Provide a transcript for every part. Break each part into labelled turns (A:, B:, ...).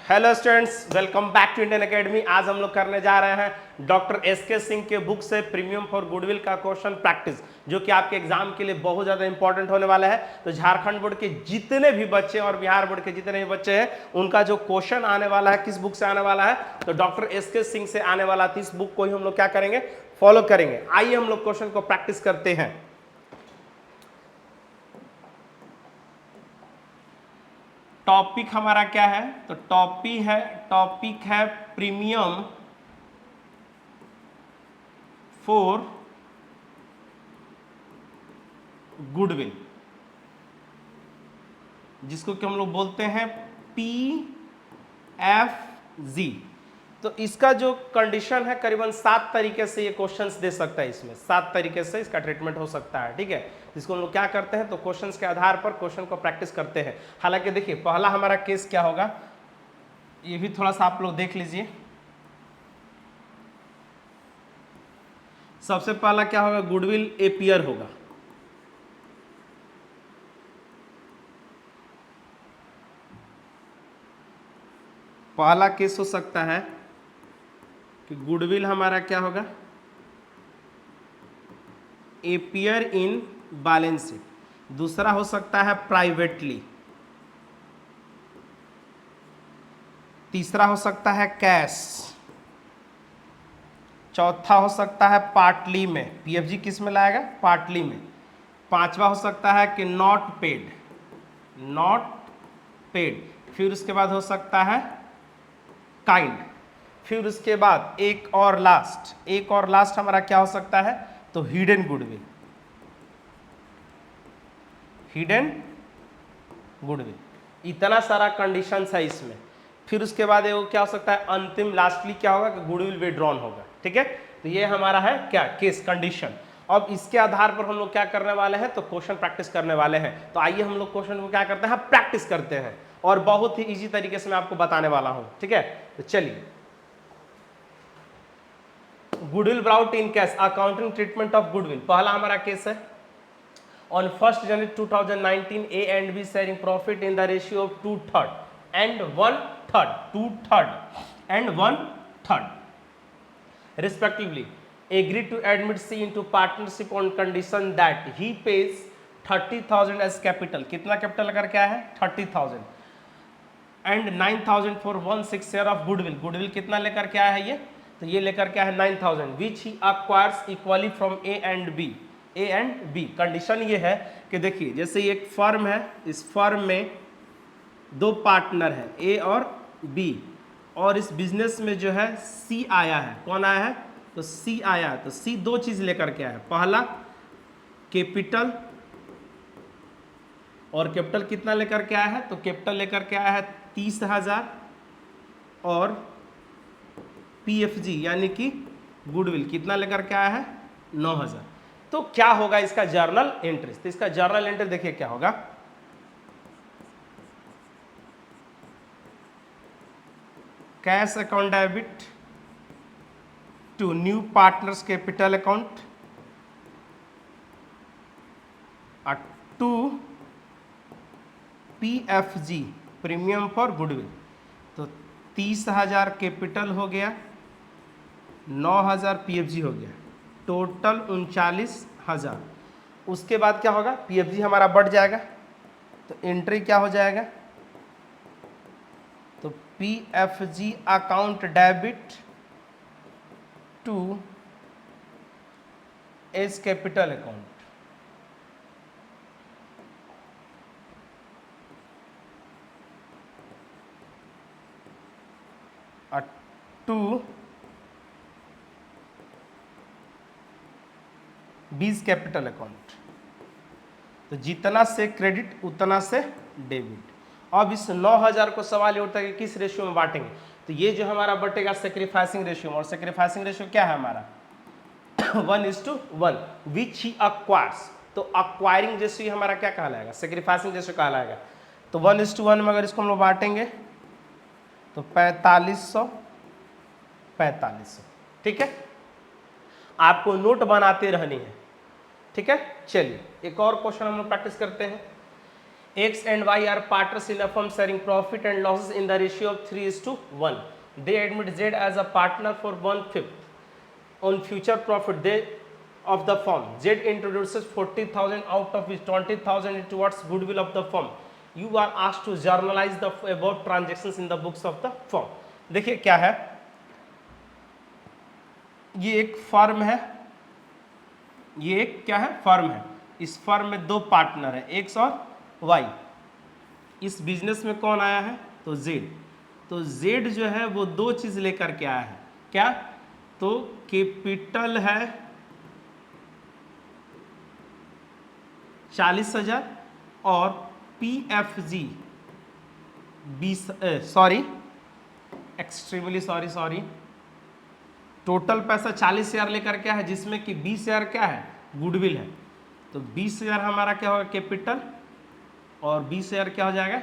A: Hello students, welcome back to Indian academy. आज हम लोग करने जा रहे हैं डॉक्टर एसके सिंह के बुक से प्रीमियम फॉर गुडविल का क्वेश्चन प्रैक्टिस, जो कि आपके एग्जाम के लिए बहुत ज़्यादा इंपॉर्टेंट होने वाला है। तो झारखंड बोर्ड के जितने भी बच्चे और बिहार बोर्ड के जितने भी बच्चे हैं, उनका जो क्वेश्चन आने वाला है किस बुक से आने वाला है, तो डॉक्टर एसके सिंह से आने वाला है। इस बुक को ही हम लोग क्या करेंगे, फॉलो करेंगे। आइए हम लोग क्वेश्चन को प्रैक्टिस करते हैं। टॉपिक हमारा क्या है, तो टॉपिक है प्रीमियम फॉर गुडविल, जिसको कि हम लोग बोलते हैं PFG। तो इसका जो कंडीशन है, करीबन 7 तरीके से ये क्वेश्चंस दे सकता है। इसमें 7 तरीके से इसका ट्रीटमेंट हो सकता है, ठीक है। जिसको हम लोग क्या करते हैं, तो क्वेश्चंस के आधार पर क्वेश्चन को प्रैक्टिस करते हैं। हालांकि देखिए, पहला हमारा केस क्या होगा, ये भी थोड़ा सा आप लोग देख लीजिए। सबसे पहला क्या होगा, गुडविल एपियर होगा। पहला केस हो सकता है कि गुडविल हमारा क्या होगा, एपियर इन बैलेंस शीट। दूसरा हो सकता है प्राइवेटली। तीसरा हो सकता है कैश। चौथा हो सकता है पार्टली में। पीएफजी किस में लाएगा, पार्टली में। पांचवा हो सकता है कि नॉट पेड। फिर उसके बाद हो सकता है काइंड। फिर उसके बाद एक और लास्ट हमारा क्या हो सकता है, तो हिडन गुडविल। इतना सारा कंडीशंस है इसमें। फिर उसके बाद वो क्या हो सकता है, अंतिम लास्टली क्या होगा कि गुडविल विड्रॉन होगा, ठीक है। तो ये हमारा है क्या, केस कंडीशन। अब इसके आधार पर हम लोग क्या करने वाले हैं, तो क्वेश्चन प्रैक्टिस करने वाले हैं। तो आइए हम लोग क्वेश्चन को क्या करते हैं, प्रैक्टिस करते हैं, और बहुत ही इजी तरीके से मैं आपको बताने वाला हूं, ठीक है। तो चलिए, goodwill brought in cash, accounting treatment of goodwill. पहला हमारा केस है, on 1st January 2019, A and B sharing profit in the ratio of 2/3 and 1/3 respectively, agreed to admit C into partnership on condition that he pays 30,000 as capital। कितना capital लेकर क्या है, 30,000, and 9,000 for 1/6 share of goodwill। Goodwill कितना लेकर क्या है ये, तो ये लेकर क्या है 9,000, which he acquires equally from A and B। Condition ये है कि देखिए, जैसे एक फर्म है, इस फर्म में 2 पार्टनर है, ए और बी, और इस बिजनेस में जो है सी आया है। कौन आया है, तो सी आया है। तो सी 2 चीज लेकर के आया है। पहला कैपिटल, और कैपिटल कितना लेकर के आया है, तो कैपिटल लेकर के आया है 30,000, और पीएफजी यानी कि गुडविल कितना लेकर के आया है, 9,000। तो क्या होगा इसका जर्नल एंट्री, तो इसका जर्नल एंट्री देखिए क्या होगा, cash account debit to new partners capital account to PFG premium for goodwill. तो 30,000 कैपिटल हो गया, 9,000 पीएफजी हो गया, टोटल 39,000। उसके बाद क्या होगा, पीएफजी हमारा बढ़ जाएगा, तो एंट्री क्या हो जाएगा, तो PFG account debit to A's capital account. To 20 capital account. तो जितना से क्रेडिट उतना से डेबिट। अब इस 9,000 को सवाल ये उठता है कि किस रेशियो में बांटेंगे। तो ये जो हमारा बटेगा सेक्रीफाइसिंग रेशियो में, और सेक्रीफाइसिंग रेशियो क्या है हमारा 1:1, विच ही अक्वायर्स। तो अक्वायरिंग रेशियो हमारा क्या कहलाएगा, सेक्रीफाइसिंग रेशियो कहलाएगा। तो 1:1 में अगर इसको हम लोग बांटेंगे तो 4500, ठीक है। आपको नोट बनाते रहनी है, ठीक है। चलिए एक और क्वेश्चन हम लोग प्रैक्टिस करते हैं। X and Y are partners in a firm sharing profit and losses in the ratio of 3:1. They admit Z as a partner for 1/5. On future profit of the firm, Z introduces 40,000 out of which 20,000 towards goodwill of the firm. You are asked to journalize the above transactions in the books of the firm. देखिए क्या है, ये एक firm है, ये एक क्या है, फर्म है। इस फर्म में दो पार्टनर है, एक्स और वाई। इस बिजनेस में कौन आया है, तो जेड। तो जेड जो है वो दो चीज लेकर के आया है, क्या, तो कैपिटल है 40,000 और PFG 20, sorry extremely sorry, total पैसा 40,000 लेकर क्या है, जिसमें कि 20,000 क्या है, गुडविल है। तो 20,000 हमारा क्या होगा, कैपिटल, और 20,000 क्या हो जाएगा,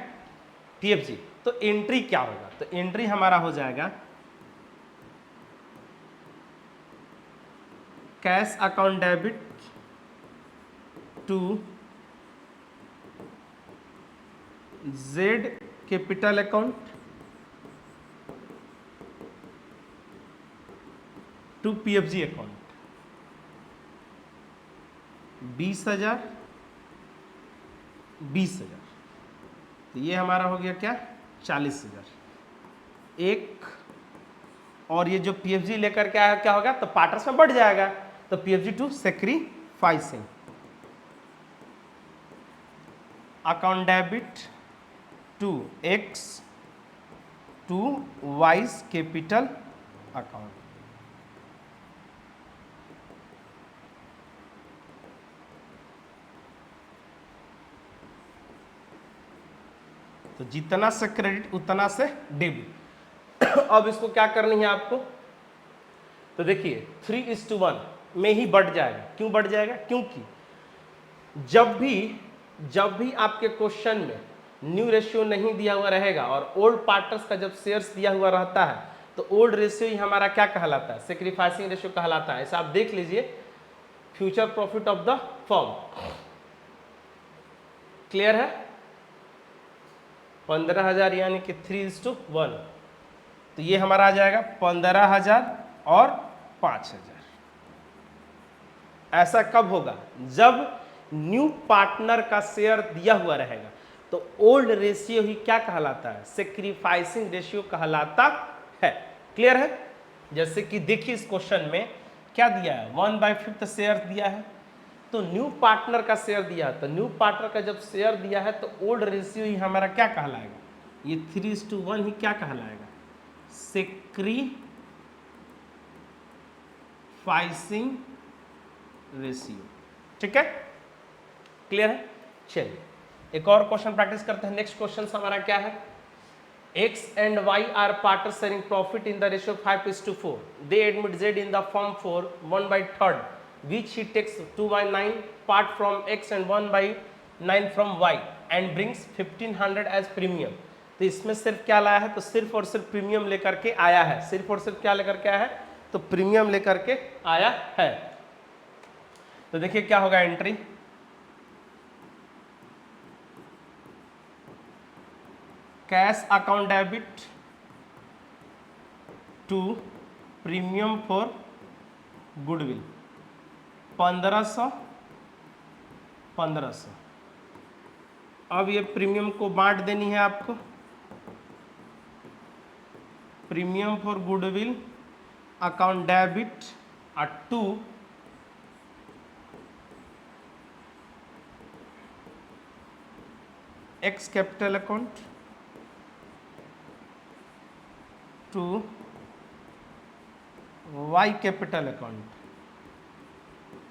A: PFG। तो एंट्री क्या होगा, तो एंट्री हमारा हो जाएगा cash account debit to Z capital account to PFG account. 20,000 20,000, तो ये हमारा हो गया क्या, 40,000 एक, और ये जो PFG लेकर के आया क्या होगा, तो पार्टनर्स में बढ़ जाएगा। तो PFG to sacrificing account debit to X to Y's capital account. तो जितना से क्रेडिट उतना से डेबिट। अब इसको क्या करनी है आपको, तो देखिए 3:1 में ही बढ़ जाएगा। क्यों बढ़ जाएगा, क्योंकि जब भी आपके क्वेश्चन में न्यू रेशियो नहीं दिया हुआ रहेगा और ओल्ड पार्टनर्स का जब शेयर्स दिया हुआ रहता है, तो ओल्ड रेशियो ही हमारा क्या कहलाता है, सेक्रीफाइसिंग रेशियो कहलाता है। ऐसा आप देख लीजिए, future profit of the firm, clear है, 15,000 यानी कि 3:1। तो ये हमारा आ जाएगा 15,000 और 5,000। ऐसा कब होगा, जब न्यू पार्टनर का शेयर दिया हुआ रहेगा। तो ओल्ड रेशियो ही क्या कहलाता है, सेक्रीफाइसिंग रेशियो कहलाता है। क्लियर है। जैसे कि देखिए इस क्वेश्चन में क्या दिया है, 1/5 शेयर दिया है, तो न्यू पार्टनर का शेयर दिया है। तो न्यू पार्टनर का जब शेयर दिया है तो ओल्ड रेशियो ही हमारा क्या कहलाएगा, ये 3:1 ही क्या कहलाएगा, सेक्रीफाइसिंग रेशियो। ठीक है, क्लियर है। चलिए एक और क्वेश्चन प्रैक्टिस करते हैं। नेक्स्ट क्वेश्चन हमारा क्या है, X and Y are partners sharing profit in the ratio 5:4. They admit Z in the firm for 1/3, which he takes 2/9 part from X and 1/9 from Y and brings 1,500 as premium. तो इसमें सिर्फ क्या लाया है, तो सिर्फ और सिर्फ प्रीमियम लेकर के आया है। सिर्फ और सिर्फ क्या लेकर के आया है, तो प्रीमियम लेकर के आया है। तो देखिए क्या होगा entry, cash account debit to premium for goodwill 1500। अब ये प्रीमियम को बांट देनी है आपको, premium for goodwill account debit to X capital account to Y capital account.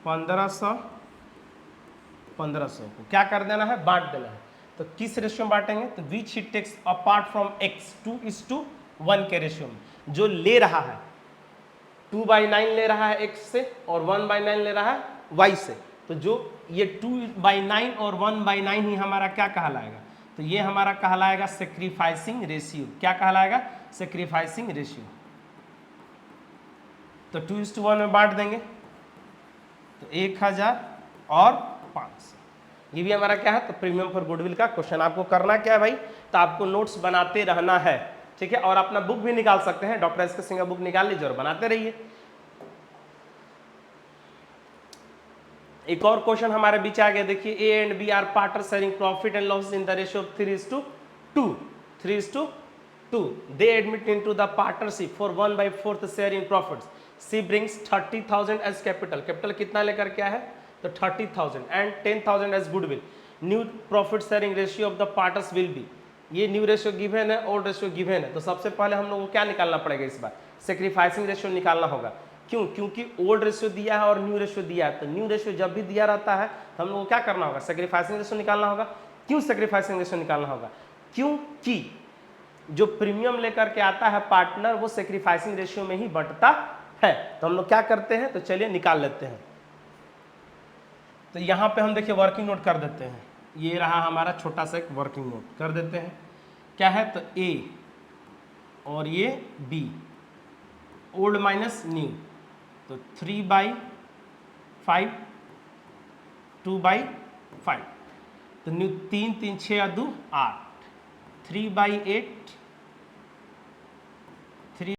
A: 1500 को क्या कर देना है, बांट देना है। तो किस रेशियो में बांटेंगे, तो विच ही टेक्स अपार्ट फ्रॉम एक्स 2:1 के रेशियो में। जो ले रहा है 2/9 ले रहा है एक्स से और 1/9 ले रहा है वाई से। तो जो ये 2/9 और 1/9 ही हमारा क्या कहलाएगा, तो ये हमारा कहलाएगा सेक्रीफाइसिंग रेशियो। क्या कहलाएगा, सेक्रीफाइसिंग रेशियो। तो 2:1 में बांट देंगे, तो 1,000 और 500। ये भी हमारा क्या है, तो प्रीमियम फॉर गुडविल का क्वेश्चन। आपको करना क्या है भाई, तो आपको नोट्स बनाते रहना है, ठीक है, और अपना बुक भी निकाल सकते हैं, डॉक्टर एस के सिंह का बुक निकाल लीजिए और बनाते रहिए। एक और क्वेश्चन हमारे बीच आ गया, देखिए A and B are partner sharing profit and loss in the ratio of 3:2, 3:2। They admit into the partnership for 1/4 share in profits. C brings 30,000 as capital, capital कितना लेकर क्या है, तो 30,000 and 10,000 as goodwill. New profit sharing ratio of the partners will be, ये new ratio given है, old ratio given है, तो सबसे पहले हम लोग को क्या निकालना पड़ेगा, इस बार सेक्रीफाइसिंग रेशियो निकालना होगा। क्यों, क्योंकि ओल्ड रेशियो दिया है और न्यू रेशियो दिया है, तो न्यू रेशियो जब भी दिया रहता है तो हम लोग को क्या करना होगा, सेक्रीफाइसिंग रेशियो निकालना होगा। क्यों सेक्रीफाइसिंग रेशियो निकालना होगा, क्योंकि जो प्रीमियम लेकर के आता है पार्टनर वो सेक्रीफाइसिंग रेशियो में ही बंटता है। तो हम लोग क्या करते हैं, तो चलिए निकाल लेते हैं। तो यहाँ पे हम देखिए वर्किंग नोट कर देते हैं, ये रहा हमारा छोटा सा एक वर्किंग नोट कर देते हैं। क्या है, तो ए और ये बी, ओल्ड माइनस न्यू, तो 3/5, 2/5, तो न्यू 3 3 6 2 8, 3/8, 3,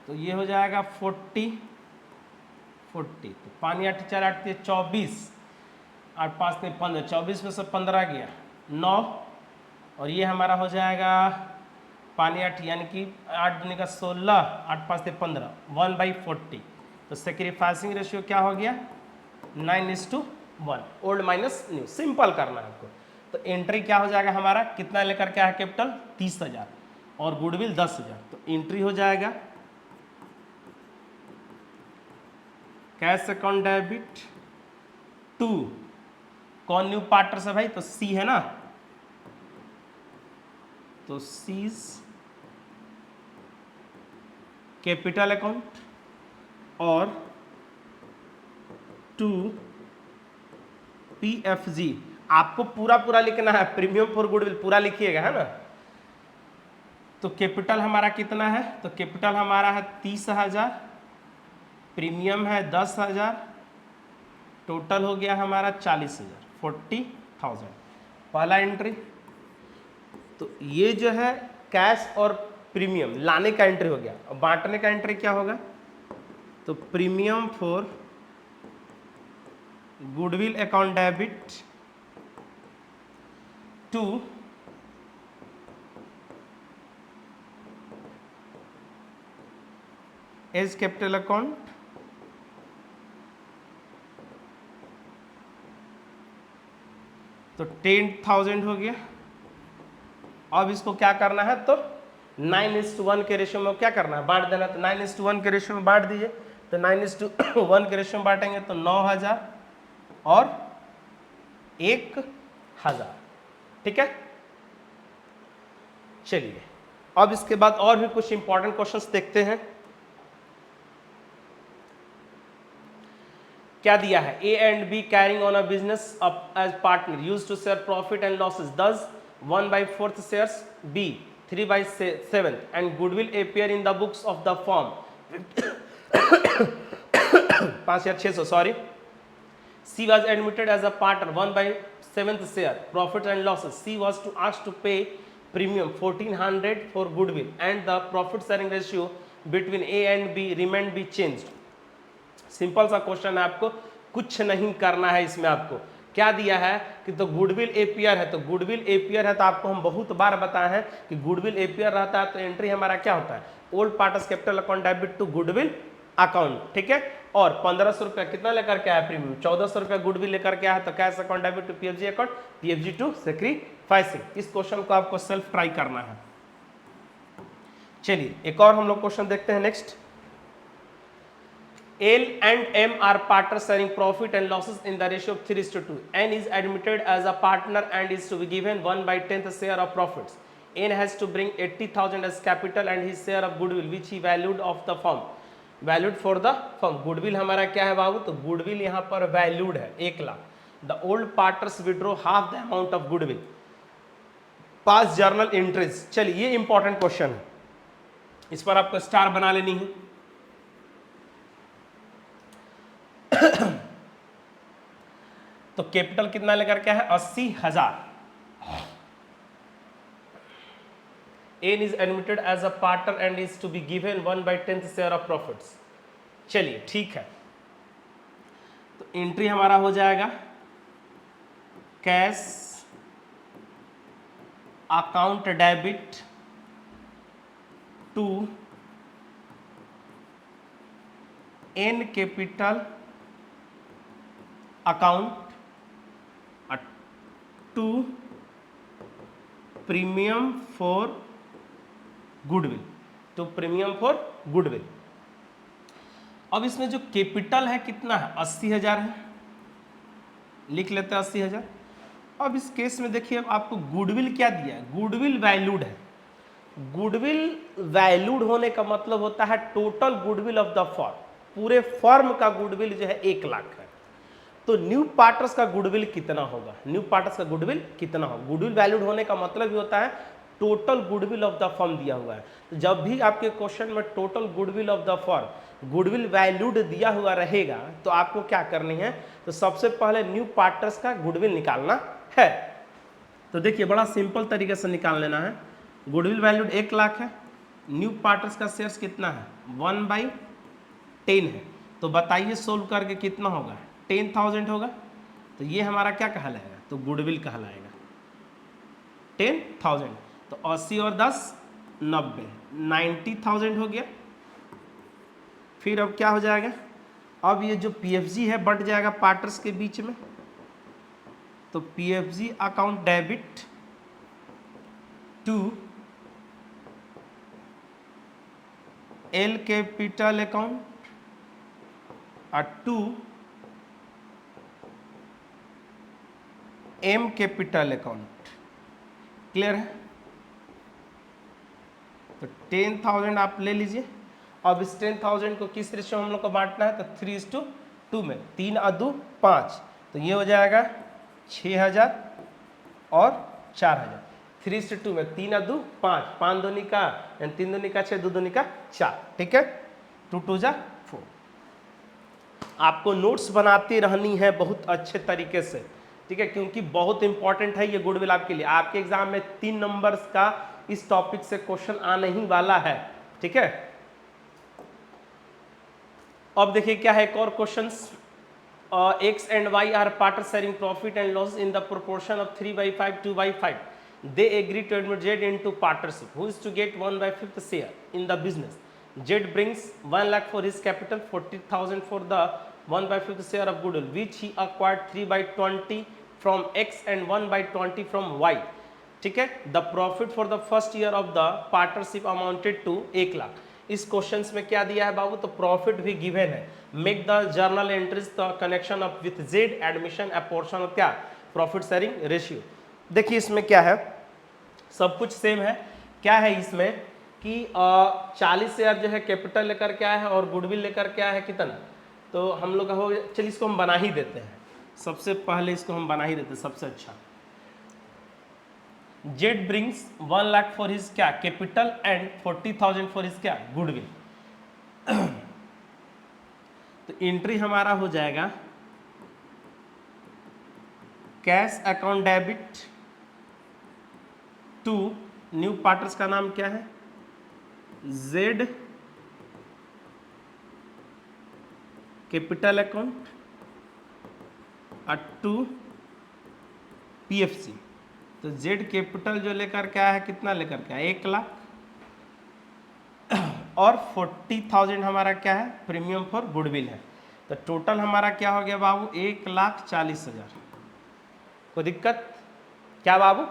A: तो ये हो जाएगा 40, तो पानी 8 4 8 24, 8 5 3 15, 24 में से 15 गया 9, और ये हमारा हो जाएगा पानी 8 यानी कि 8 दूनी का 16, 8 5 15, 1/40। तो सेक्रीफाइसिंग रेशियो क्या हो गया, 9:1, ओल्ड माइनस न्यू, सिंपल करना है आपको। तो एंट्री क्या हो जाएगा हमारा, कितना लेकर क्या है कैपिटल, 30,000 और गुडविल 10,000, तो एंट्री हो जाएगा कैश अकाउंट डेबिट टू, कौन न्यू पार्टनर से भाई, तो सी है ना, तो सीज कैपिटल अकाउंट और टू PFG। आपको पूरा पूरा लिखना है, प्रीमियम फॉर गुडविल पूरा लिखिएगा, है ना। तो कैपिटल हमारा कितना है, तो कैपिटल हमारा है 30,000, प्रीमियम है 10,000, टोटल हो गया हमारा 40,000, 40,000 पहला एंट्री। तो ये जो है कैश और प्रीमियम लाने का एंट्री हो गया, और बांटने का एंट्री क्या होगा, तो premium for goodwill account debit to A's capital account, तो 10,000 हो गया। अब इसको क्या करना है, तो 9:1 के रेशियो में क्या करना है, बांट देना। तो 9:1 के रेशियो में बांट दीजिए, तो 9:1 के रेशियो में बांटेंगे तो 9,000 और 1,000, ठीक है। चलिए अब इसके बाद और भी कुछ इंपॉर्टेंट क्वेश्चंस देखते हैं। क्या दिया है, A and B carrying on a business as partner used to share profit and losses, दस 1/4 shares, B 3/7, and goodwill appear in the books of the firm 5,600, sorry. C was admitted as a partner 1/7 share, profit and losses. C was asked to pay premium 1,400 for goodwill, and the profit sharing ratio between A and B remained be changed. Simple सा question है, आपको कुछ नहीं करना है इसमें। आपको क्या दिया है कि तो गुडविल एपीआर है, तो गुडविल एपीआर है तो आपको हम बहुत बार बताए हैं कि गुडविल एपीआर रहता है तो एंट्री हमारा क्या होता है, old partners capital account debit to goodwill account, ठीक है। और 1,500 रुपया कितना लेकर के आया प्रीमियम, 1,400 रुपया गुडविल लेकर के आया, तो cash account debit to PFG account, PFG to sacrificing. इस क्वेश्चन को आपको सेल्फ ट्राई करना है। चलिए एक और हम लोग क्वेश्चन देखते हैं next. L and M are partners sharing profit and losses in the ratio of 3:2. N is admitted as a partner and is to be given 1/10 share of profits. N has to bring 80,000 as capital and his share of goodwill which he valued of the firm. Valued for the firm. Goodwill हमारा क्या है बाबू, तो goodwill यहाँ पर valued है 1,00,000. The old partners withdraw half the amount of goodwill. Past journal entries. चलिए ये important question है, इस पर आपको स्टार बना लेनी है। तो कैपिटल कितना लेकर के है 80,000। N is admitted as a partner and is to be given 1/10 share of profits. चलिए ठीक है, तो एंट्री हमारा हो जाएगा cash account debit to N capital account to premium for goodwill, to premium for goodwill. अब इसमें जो कैपिटल है कितना है 80,000 है, लिख लेते हैं 80,000। अब इस केस में देखिए अब आपको गुडविल क्या दिया है, गुडविल वैल्यूड है। गुडविल वैल्यूड होने का मतलब होता है total goodwill of the firm, पूरे फर्म का गुडविल जो है 1 लाख है। तो न्यू पार्टनर्स का गुडविल कितना होगा, न्यू पार्टनर्स का गुडविल कितना होगा। गुडविल वैल्यूड होने का मतलब ही होता है total goodwill of the firm दिया हुआ है। तो जब भी आपके क्वेश्चन में total goodwill of the firm goodwill valued दिया हुआ रहेगा तो आपको क्या करनी है, तो सबसे पहले न्यू पार्टनर्स का गुडविल निकालना है। तो देखिए बड़ा सिंपल तरीके से निकाल लेना है। गुडविल वैल्यूड 1 लाख है, न्यू पार्टनर्स का शेयर्स कितना है 1/10 है। तो बताइए सोल्व करके कितना होगा, 10,000 होगा। तो ये हमारा क्या कहलाएगा, तो गुडविल कहलाएगा 10,000। तो 80 और 10 90, 90,000 हो गया। फिर अब क्या हो जाएगा, अब ये जो पीएफजी है बट जाएगा पार्टनर्स के बीच में। तो PFG account debit to L capital account और to M capital account. Clear है। तो 10,000 आप ले लीजिए। अब इस 10,000 को किस रेशियो हम लोग को बांटना है, तो 3:2 में, 3 और 2 5। तो ये हो जाएगा 6,000 और 4,000। 3:2 में 3 और 2 5, 5 दूनी का 3 दूनी का 6, 2 दूनी का 4। ठीक है, 2 2 जा 4। आपको नोट्स बनाती रहनी है बहुत अच्छे तरीके से, ठीक है, क्योंकि बहुत इंपॉर्टेंट है ये गुडविल आपके लिए। आपके एग्जाम में 3 नंबर्स का इस टॉपिक से क्वेश्चन आने ही वाला है। ठीक है, अब देखिए क्या है एक और question. X and Y are partners sharing profit and loss in the proportion of 3/5, 2/5. They agree to admit Z into partnership. Who is to get 1/5 share in the business? Z brings 1 lakh for his capital, 40,000 for the 1/5 share of goodwill, which he acquired 3/20 from X and 1/20 from Y. ठीक है, the profit for the first year of the partnership amounted to 1 lakh. इस questions में क्या दिया है बाबू, तो profit भी given है। Make the journal entries the connection of with Z admission A portion of क्या, प्रॉफिट शेयरिंग रेशियो। देखिए इसमें क्या है, सब कुछ सेम है। क्या है इसमें कि 40 शेयर जो है कैपिटल लेकर के आया है और गुडविल लेकर के आया है कितना, तो हम लोग का हो, चलिए इसको हम बना ही देते हैं। सबसे पहले इसको हम बना ही देते हैं, सबसे अच्छा। Z brings 1 lakh for his क्या कैपिटल एंड 40,000 फॉर हिज क्या गुडविल। तो एंट्री हमारा हो जाएगा cash account debit to new partners का नाम क्या है जेड कैपिटल अकाउंट और टू पीएफसी। तो जेड कैपिटल जो लेकर के आया है कितना लेकर के आया 1 लाख और 40,000 हमारा क्या है प्रीमियम फॉर गुडविल है। तो टोटल हमारा क्या हो गया बाबू 1,40,000। कोई दिक्कत क्या बाबू,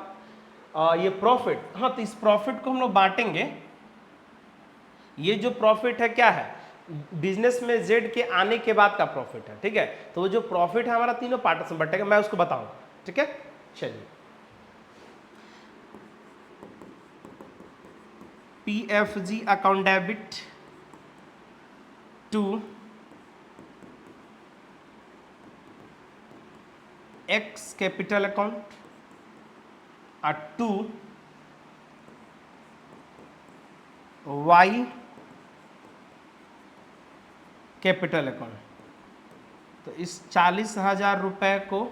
A: ये प्रॉफिट, हाँ तो इस प्रॉफिट को हम लोग बांटेंगे। ये जो प्रॉफिट है क्या है बिजनेस में जेड के आने के बाद का प्रॉफिट है। ठीक है, तो वो जो प्रॉफिट है हमारा तीनों पार्टनर्स में बटेगा, मैं उसको बताऊंगा। ठीक है, चलिए PFG account debit to X capital account और टू Y कैपिटल अकाउंट। तो इस 40,000 रुपए को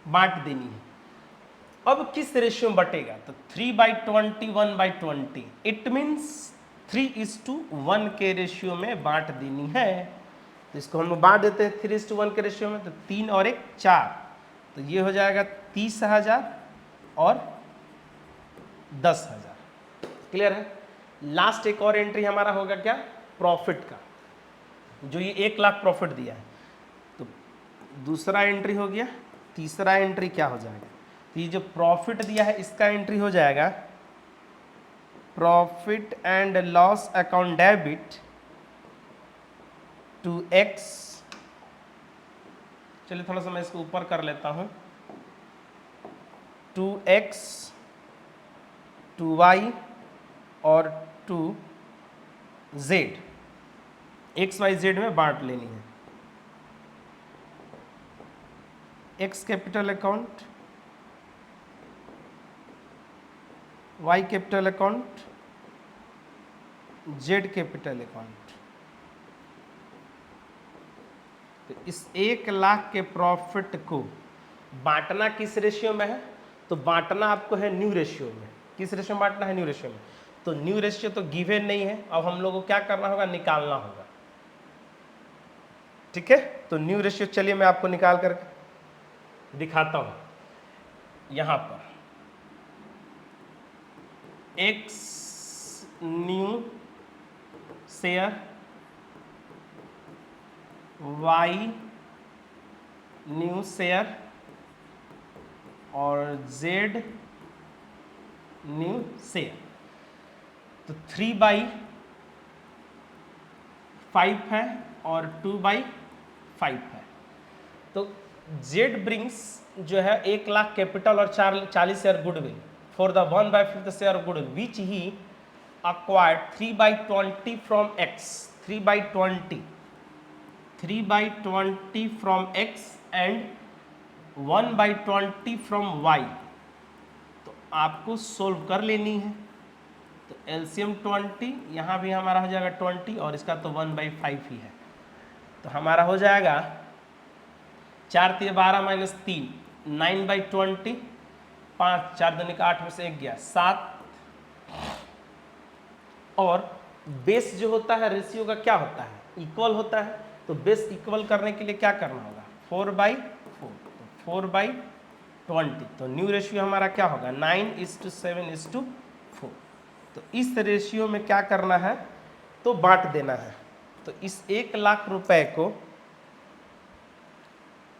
A: बांट देनी है। अब किस रेशियो में बटेगा, तो 3/20 1/20, इट मीन्स 3:1 के रेशियो में बांट देनी है। तो इसको हम लोग बांट देते हैं 3:1 के रेशियो में, तो 3 और 1 4, तो ये हो जाएगा 30,000 और 10,000। क्लियर है। लास्ट एक और एंट्री हमारा होगा क्या, प्रॉफिट का, जो ये 1 लाख प्रॉफिट दिया है, तो दूसरा एंट्री हो गया। तीसरा एंट्री क्या हो जाएगा, तो ये जो प्रॉफिट दिया है इसका एंट्री हो जाएगा profit and loss account debit to X. चलिए थोड़ा सा मैं इसको ऊपर कर लेता हूं, टू एक्स, टू वाई और to Z, X Y Z में बांट लेनी है। X capital account, Y capital account, Z capital account. तो इस 1 लाख के प्रॉफिट को बांटना किस रेशियो में है, तो बांटना आपको है न्यू रेशियो में। किस रेशियो में बांटना है, न्यू रेशियो में। तो न्यू रेशियो तो गिवन नहीं है, अब हम लोगों को क्या करना होगा, निकालना होगा। ठीक है, तो न्यू रेशियो चलिए मैं आपको निकाल करके दिखाता हूं। यहां पर X new share, Y new share और जेड न्यू शेयर। तो 3/5 है और 2/5 है। तो जेड ब्रिंग्स जो है 1 लाख कैपिटल और 40 share goodwill for the 1/5 share of goodwill which he acquired 3/20 from x, 3/20 from x and 1/20 from y। तो आपको सोल्व कर लेनी है। तो एलसीएम 20, यहाँ भी हमारा हो जाएगा 20 और इसका तो 1/5 ही है। तो हमारा हो जाएगा 4 × 12 - 3, 9/20, 5 4 दूनी का 8 में से 1 गया 7। और बेस जो होता है रेशियो का क्या होता है, इक्वल होता है। तो बेस इक्वल करने के लिए क्या करना होगा, 4/4, तो 4/20। तो न्यू रेशियो हमारा क्या होगा, 9:7:4। तो इस रेशियो में क्या करना है, तो बांट देना है। तो इस 1 लाख रुपए को,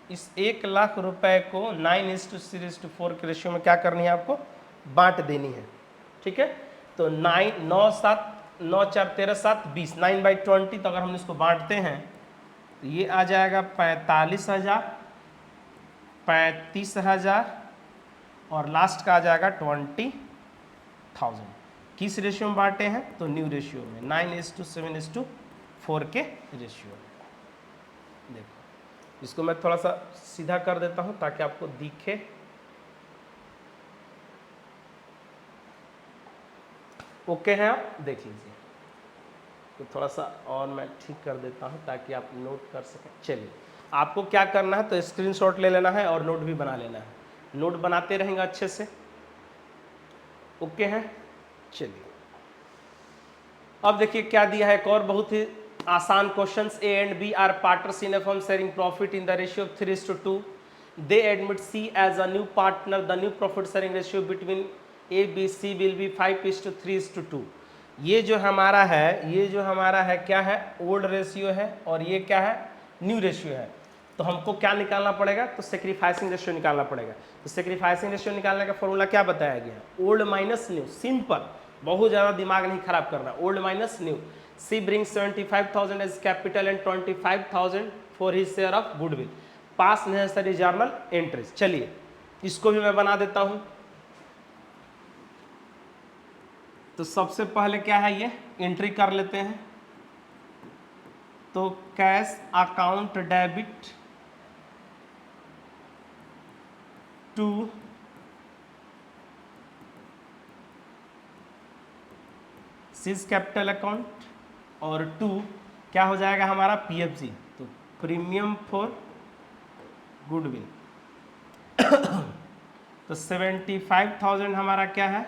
A: इस 1 लाख रुपए को 9:3:4 के रेशियो में क्या करनी है, आपको बांट देनी है। ठीक है, तो 9 9 7 9 4 13 7 20, 9/20। तो अगर हम इसको बांटते हैं तो ये आ जाएगा 45,000, 35,000 और लास्ट का आ जाएगा 20,000। किस रेशियो में बांटे हैं, तो न्यू रेशियो में, 9:7:4 के रेशियो में। देखो इसको मैं थोड़ा सा सीधा कर देता हूं ताकि आपको दिखे। ओके है, आप देख लीजिए। तो थोड़ा सा और मैं ठीक कर देता हूं ताकि आप नोट कर सकें। चलिए आपको क्या करना है, तो स्क्रीनशॉट ले लेना है और नोट भी बना लेना है। नोट बनाते रहेंगे अच्छे से। ओके है, चलिए अब देखिए क्या दिया है। एक और बहुत ही आसान questions. A and B are partners in a firm sharing profit in the ratio of 3:2। They admit C as a new partner. The new profit sharing ratio between A B C will be 5:3:2। ये जो हमारा है, ये जो हमारा है क्या है, ओल्ड रेशियो है और ये क्या है, न्यू रेशियो है। तो हमको क्या निकालना पड़ेगा, तो सेक्रीफाइसिंग रेशियो निकालना पड़ेगा। तो सेक्रीफाइसिंग रेशियो निकालने का फॉर्मूला क्या बताया गया है, ओल्ड माइनस न्यू। सिंपल, बहुत ज़्यादा दिमाग नहीं खराब करना। Old minus new. C brings 75,000 as capital and 25,000 for his share of goodwill. Pass necessary journal entries. चलिए इसको भी मैं बना देता हूँ। तो सबसे पहले क्या है, ये एंट्री कर लेते हैं। तो cash account debit to C's capital account और टू क्या हो जाएगा हमारा, पीएफजी, तो प्रीमियम फॉर गुडविल। तो 75,000 हमारा क्या है,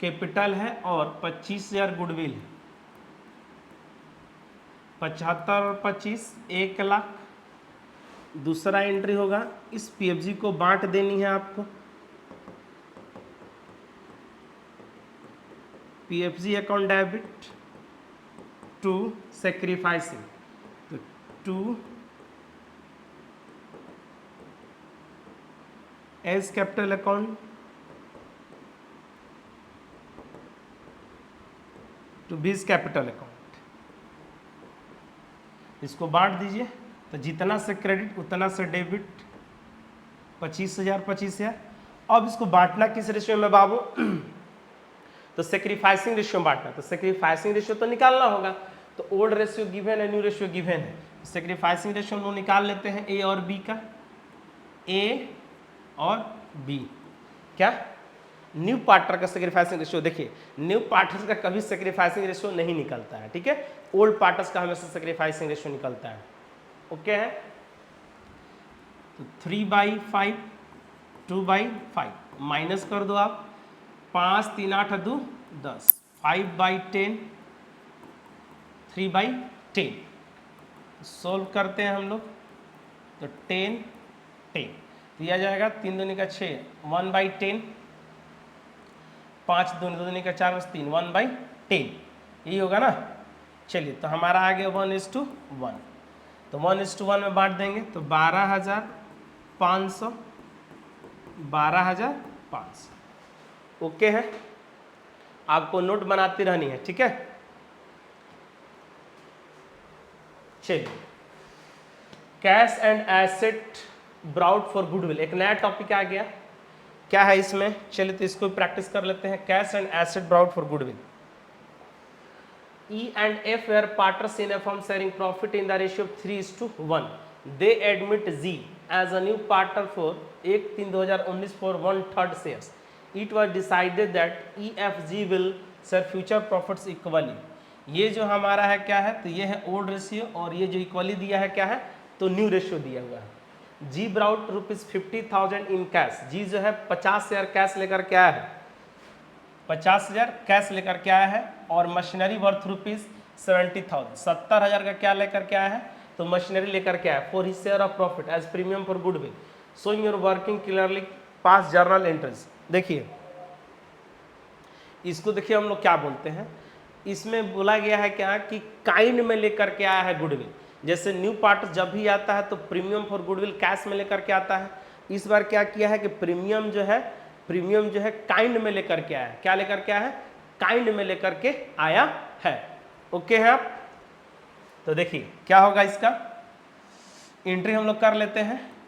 A: कैपिटल है, और 25,000 गुडविल है। 75 और 25 1 लाख। दूसरा एंट्री होगा, इस पीएफजी को बांट देनी है आपको। PFG account debit to sacrificing, तो to A's capital account to B's capital account. इसको बांट दीजिए, तो जितना से क्रेडिट उतना से डेबिट, 25,000 25,000। अब इसको बांटना किस रेशियो में बाबू, तो सेक्रीफाइसिंग रेशियो बांटना। तो सेक्रीफाइसिंग रेशियो तो निकालना होगा, तो ओल्ड रेशियो गिवन है, न्यू रेशियो गिवन है। सेक्रीफाइसिंग रेशियो हम लोग निकाल लेते हैं ए और बी का, ए और बी। क्या न्यू पार्टनर का सेक्रीफाइसिंग रेशियो, देखिए न्यू पार्टनर का कभी सेक्रीफाइसिंग रेशियो नहीं निकलता है, ठीक है, ओल्ड पार्टनर्स का हमेशा सेक्रीफाइसिंग रेशियो निकलता है। ओके है, तो 3/5 2/5 माइनस कर दो आप, 5 3 8 2 10, 5/10 3/10। सोल्व करते हैं हम लोग, तो 10 10 दिया जाएगा, 3 दूनी का 6, 1/10, 5 दूनी 2 दूनी का 4 3, 1/10, यही होगा ना। चलिए, तो हमारा आ गया 1:1, तो 1:1 में बांट देंगे, तो 12,500 12,500। ओके है, आपको नोट बनाती रहनी है, ठीक है। चलिए, cash and asset brought for goodwill, एक नया टॉपिक आ गया, क्या है इसमें, चलिए तो इसको प्रैक्टिस कर लेते हैं। Cash and asset brought for goodwill. E and F were partners in a firm sharing profit in the ratio of 3:1. They admit Z as a new partner for 1/3/2019 for 1/3 shares. It was decided that EFG will share future profits equally. ये जो हमारा है क्या है, तो ये है old ratio, और ये जो इक्वली दिया है क्या है, तो न्यू रेशियो दिया हुआ है। जी ब्राउट ₹50,000 इन कैश, जी जो है 50,000 कैश लेकर के आया है, 50,000 कैश लेकर के आया है, और मशीनरी वर्थ ₹70,000, 70,000 का क्या लेकर के आया है, तो मशीनरी लेकर के आया, for his share of profit as premium for goodwill, showing your working clearly pass journal entries. देखिए इसको, देखिए हम लोग क्या बोलते हैं, इसमें बोला गया है क्या कि काइंड में लेकर के आया है गुडविल। जैसे न्यू पार्ट जब भी आता है तो प्रीमियम फॉर गुडविल कैश में लेकर के आता है। इस बार क्या किया है कि प्रीमियम जो है काइंड में लेकर के आया है। क्या लेकर के आया है, काइंड में लेकर के आया है। ओके है आप, तो देखिए क्या होगा, इसका एंट्री हम लोग कर लेते हैं।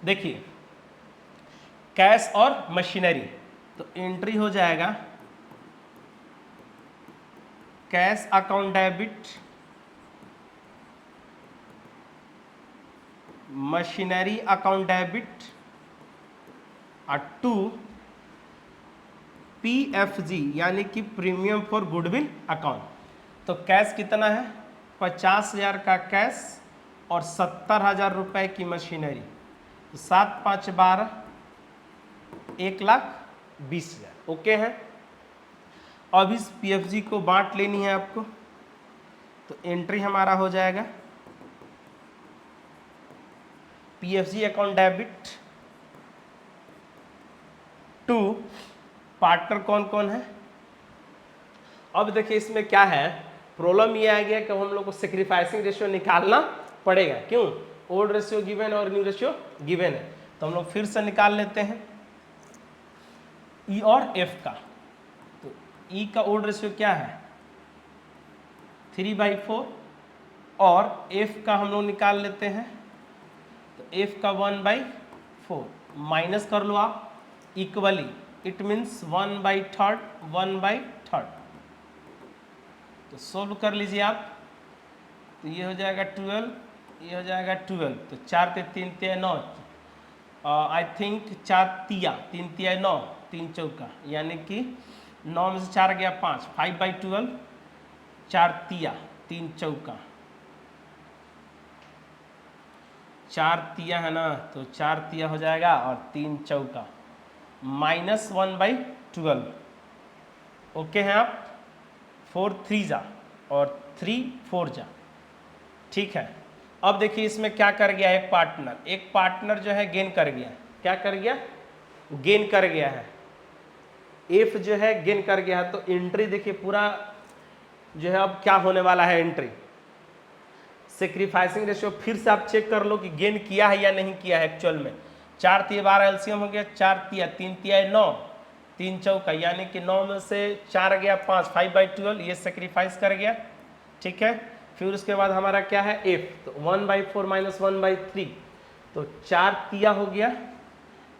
A: देखिए कैश और मशीनरी, तो एंट्री हो जाएगा cash account debit, machinery account debit to PFG यानी कि प्रीमियम फॉर गुडविल अकाउंट। तो कैश कितना है, 50,000 का कैश और 70,000 रुपए की मशीनरी, तो 7 5 12, 1,20,000। ओके है, अब इस PFG को बांट लेनी है आपको, तो एंट्री हमारा हो जाएगा PFG account debit to partner कौन कौन है। अब देखिए इसमें क्या है, प्रॉब्लम ये आ गया कि हम लोग को सेक्रीफाइसिंग रेशियो निकालना पड़ेगा। क्यों, ओल्ड रेशियो गिवन और न्यू रेशियो गिवन है, तो हम लोग फिर से निकाल लेते हैं E और F का। तो E का ओल्ड रेशियो क्या है, 3/4, और F का हम लोग निकाल लेते हैं, तो F का 1/4 माइनस कर लो आप, इक्वली इट मीन्स 1/3 1/3। तो सोल्व कर लीजिए आप, तो ये हो जाएगा 12, ये हो जाएगा 12, तो 4 × 3 = 9, आई थिंक 4 × 3 = 9, 3 × 4, यानी कि 9 में से 4 गया 5, 5/12, 4 तिया 3 चौका, 4 तिया है ना, तो 4 तिया हो जाएगा और 3 चौका -1/12। ओके हैं आप? 4 3 जा और 3 4 जा, ठीक है। अब देखिए इसमें क्या कर गया एक पार्टनर जो है गेन कर गया। क्या कर गया? गेन कर गया है। एफ जो है गेन कर गया है, तो एंट्री देखिए पूरा जो है अब क्या होने वाला है एंट्री। सेक्रीफाइसिंग रेशियो फिर से आप चेक कर लो कि गेन किया है या नहीं किया है एक्चुअल में। 4 तिया 12 एलसीएम हो गया, 4 तिया 3 तिया 9, 3 चौका, यानी कि 9 में से 4 गया 5, 5/12, ये सेक्रीफाइस कर गया, ठीक है। फिर उसके बाद हमारा क्या है एफ, तो 1/4 - 1/3, तो 4 तिया हो गया,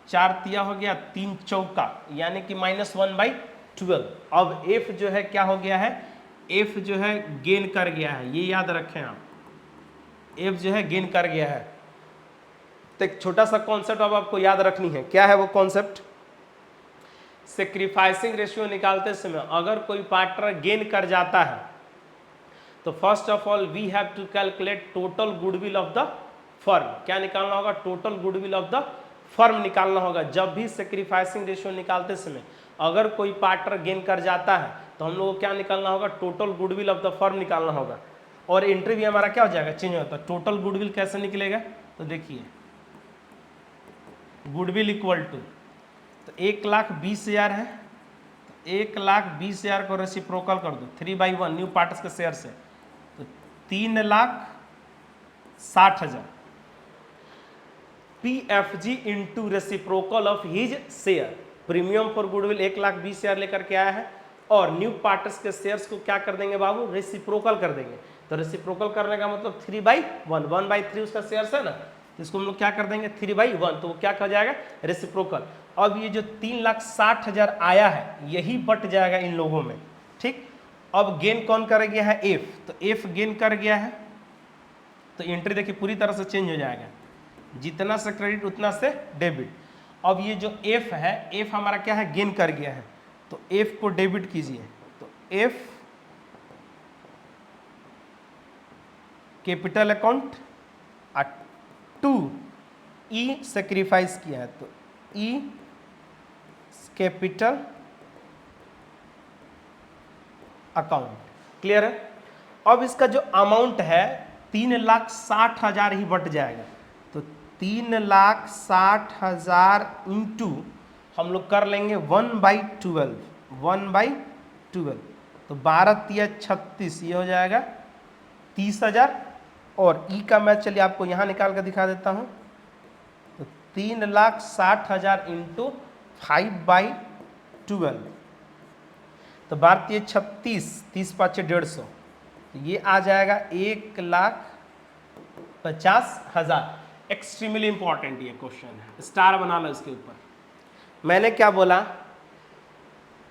A: 4 तिया हो गया, 3 चौका, यानी कि -1/12। अब एफ जो है क्या हो गया है? एफ जो है गेन कर गया है, ये याद रखें आप, एफ जो है गेन कर गया है। तो एक छोटा सा कॉन्सेप्ट अब आपको याद रखनी है। क्या है वो कॉन्सेप्ट? सेक्रीफाइसिंग रेशियो निकालते समय अगर कोई पार्टनर गेन कर जाता है तो first of all we have to calculate total goodwill of the firm. क्या निकालना होगा? Total goodwill of the firm निकालना होगा। जब भी सेक्रीफाइसिंग रेशियो निकालते समय अगर कोई पार्टनर गेन कर जाता है तो हम लोग को क्या निकालना होगा? Total goodwill of the firm निकालना होगा। और एंट्री भी हमारा क्या हो जाएगा? चेंज होता है। टोटल गुडविल कैसे निकलेगा? तो देखिए गुडविल इक्वल टू, तो 1,20,000 है, तो 1,20,000 को रेसिप्रोकल कर दो 3/1 न्यू पार्टनर्स के शेयर से, तो 3,60,000 PFG into reciprocal of his share. Premium for goodwill 1,20,000 लेकर के आया है और न्यू पार्टनर्स के शेयर्स को क्या कर देंगे बाबू? रेसिप्रोकल कर देंगे। तो रेसिप्रोकल करने का मतलब 3/1, 1/3 उसका शेयर्स है ना, तो इसको हम लोग क्या कर देंगे? 3/1, तो वो क्या कर जाएगा? रेसिप्रोकल। अब ये जो 3,60,000 आया है यही बट जाएगा इन लोगों में, ठीक। अब गेन कौन कर गया है? एफ, तो एफ गेन कर गया है, तो एंट्री देखिए पूरी तरह से चेंज हो जाएगा, जितना से क्रेडिट उतना से डेबिट। अब ये जो एफ है, एफ हमारा क्या है? गेन कर गया है, तो एफ को डेबिट कीजिए, तो एफ कैपिटल अकाउंट 2 ई सेक्रीफाइस किया है, तो ई कैपिटल अकाउंट। क्लियर है? अब इसका जो अमाउंट है 3,60,000 ही बट जाएगा, तो 3,60,000 इंटू हम लोग कर लेंगे 1/12, 1/12, तो 12 तिया 36, ये हो जाएगा 30,000। और ई का मैं चलिए आपको यहाँ निकाल कर दिखा देता हूँ, तो 3,60,000 इंटू 5/12, तो 12 तिया 36, 30 5 150, तो ये आ जाएगा 1,50,000। एक्सट्रीमली इंपॉर्टेंट ये क्वेश्चन है, स्टार बना लो इसके ऊपर। मैंने क्या बोला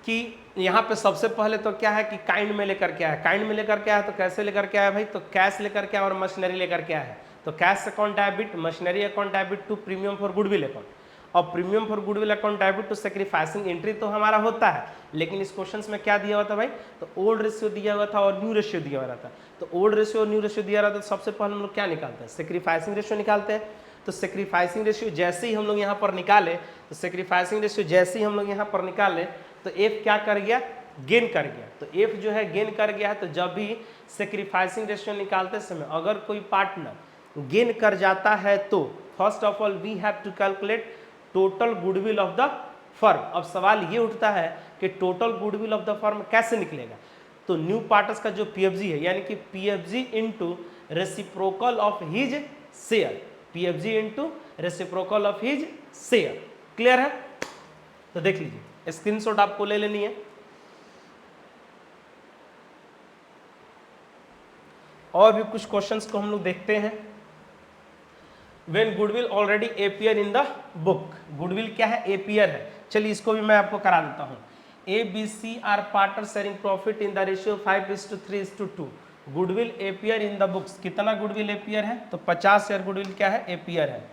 A: कि यहाँ पे सबसे पहले तो क्या है कि काइंड में लेकर के आया, काइंड में लेकर के आया, तो कैसे लेकर के आया भाई? तो कैश लेकर के आया और मशीनरी लेकर के आया है, तो cash account debit, machinery account debit to premium for goodwill account. और premium for goodwill account debit to sacrificing entry तो हमारा होता है, लेकिन इस क्वेश्चन में क्या दिया हुआ था भाई? तो ओल्ड रेशियो दिया हुआ था और न्यू रेशियो दिया हुआ था। तो ओल्ड रेशियो और न्यू रेशियो दिया रहा था, तो सबसे पहले हम लोग क्या निकालते हैं? सेक्रीफाइसिंग रेशियो निकालते हैं। तो सेक्रीफाइसिंग रेशियो जैसे ही हम लोग यहाँ पर निकाले, तो सेक्रीफाइसिंग रेशियो जैसे ही हम लोग यहाँ पर निकाले, तो एफ क्या कर गया? गेन कर गया। तो एफ जो है गेन कर गया है, तो जब भी सेक्रीफाइसिंग रेशियो निकालते समय अगर कोई पार्टनर गेन कर जाता है तो first of all we have to calculate total goodwill of the firm. अब सवाल ये उठता है कि total goodwill of the firm कैसे निकलेगा? तो न्यू पार्टनर्स का जो पीएफजी है, यानी कि PFG into reciprocal of his share, PFG into reciprocal of his share. Clear है? तो देख लीजिए, स्क्रीनशॉट आपको ले लेनी है। और भी कुछ क्वेश्चंस को हम लोग देखते हैं। When goodwill already appear in the book, goodwill क्या है? एपियर है। चलिए इसको भी मैं आपको करा देता हूँ। A B C are partner sharing profit in the ratio 5:3:2। Goodwill appear in the books. कितना गुडविल एपियर है? तो 50 शेयर गुडविल क्या है? एपियर है।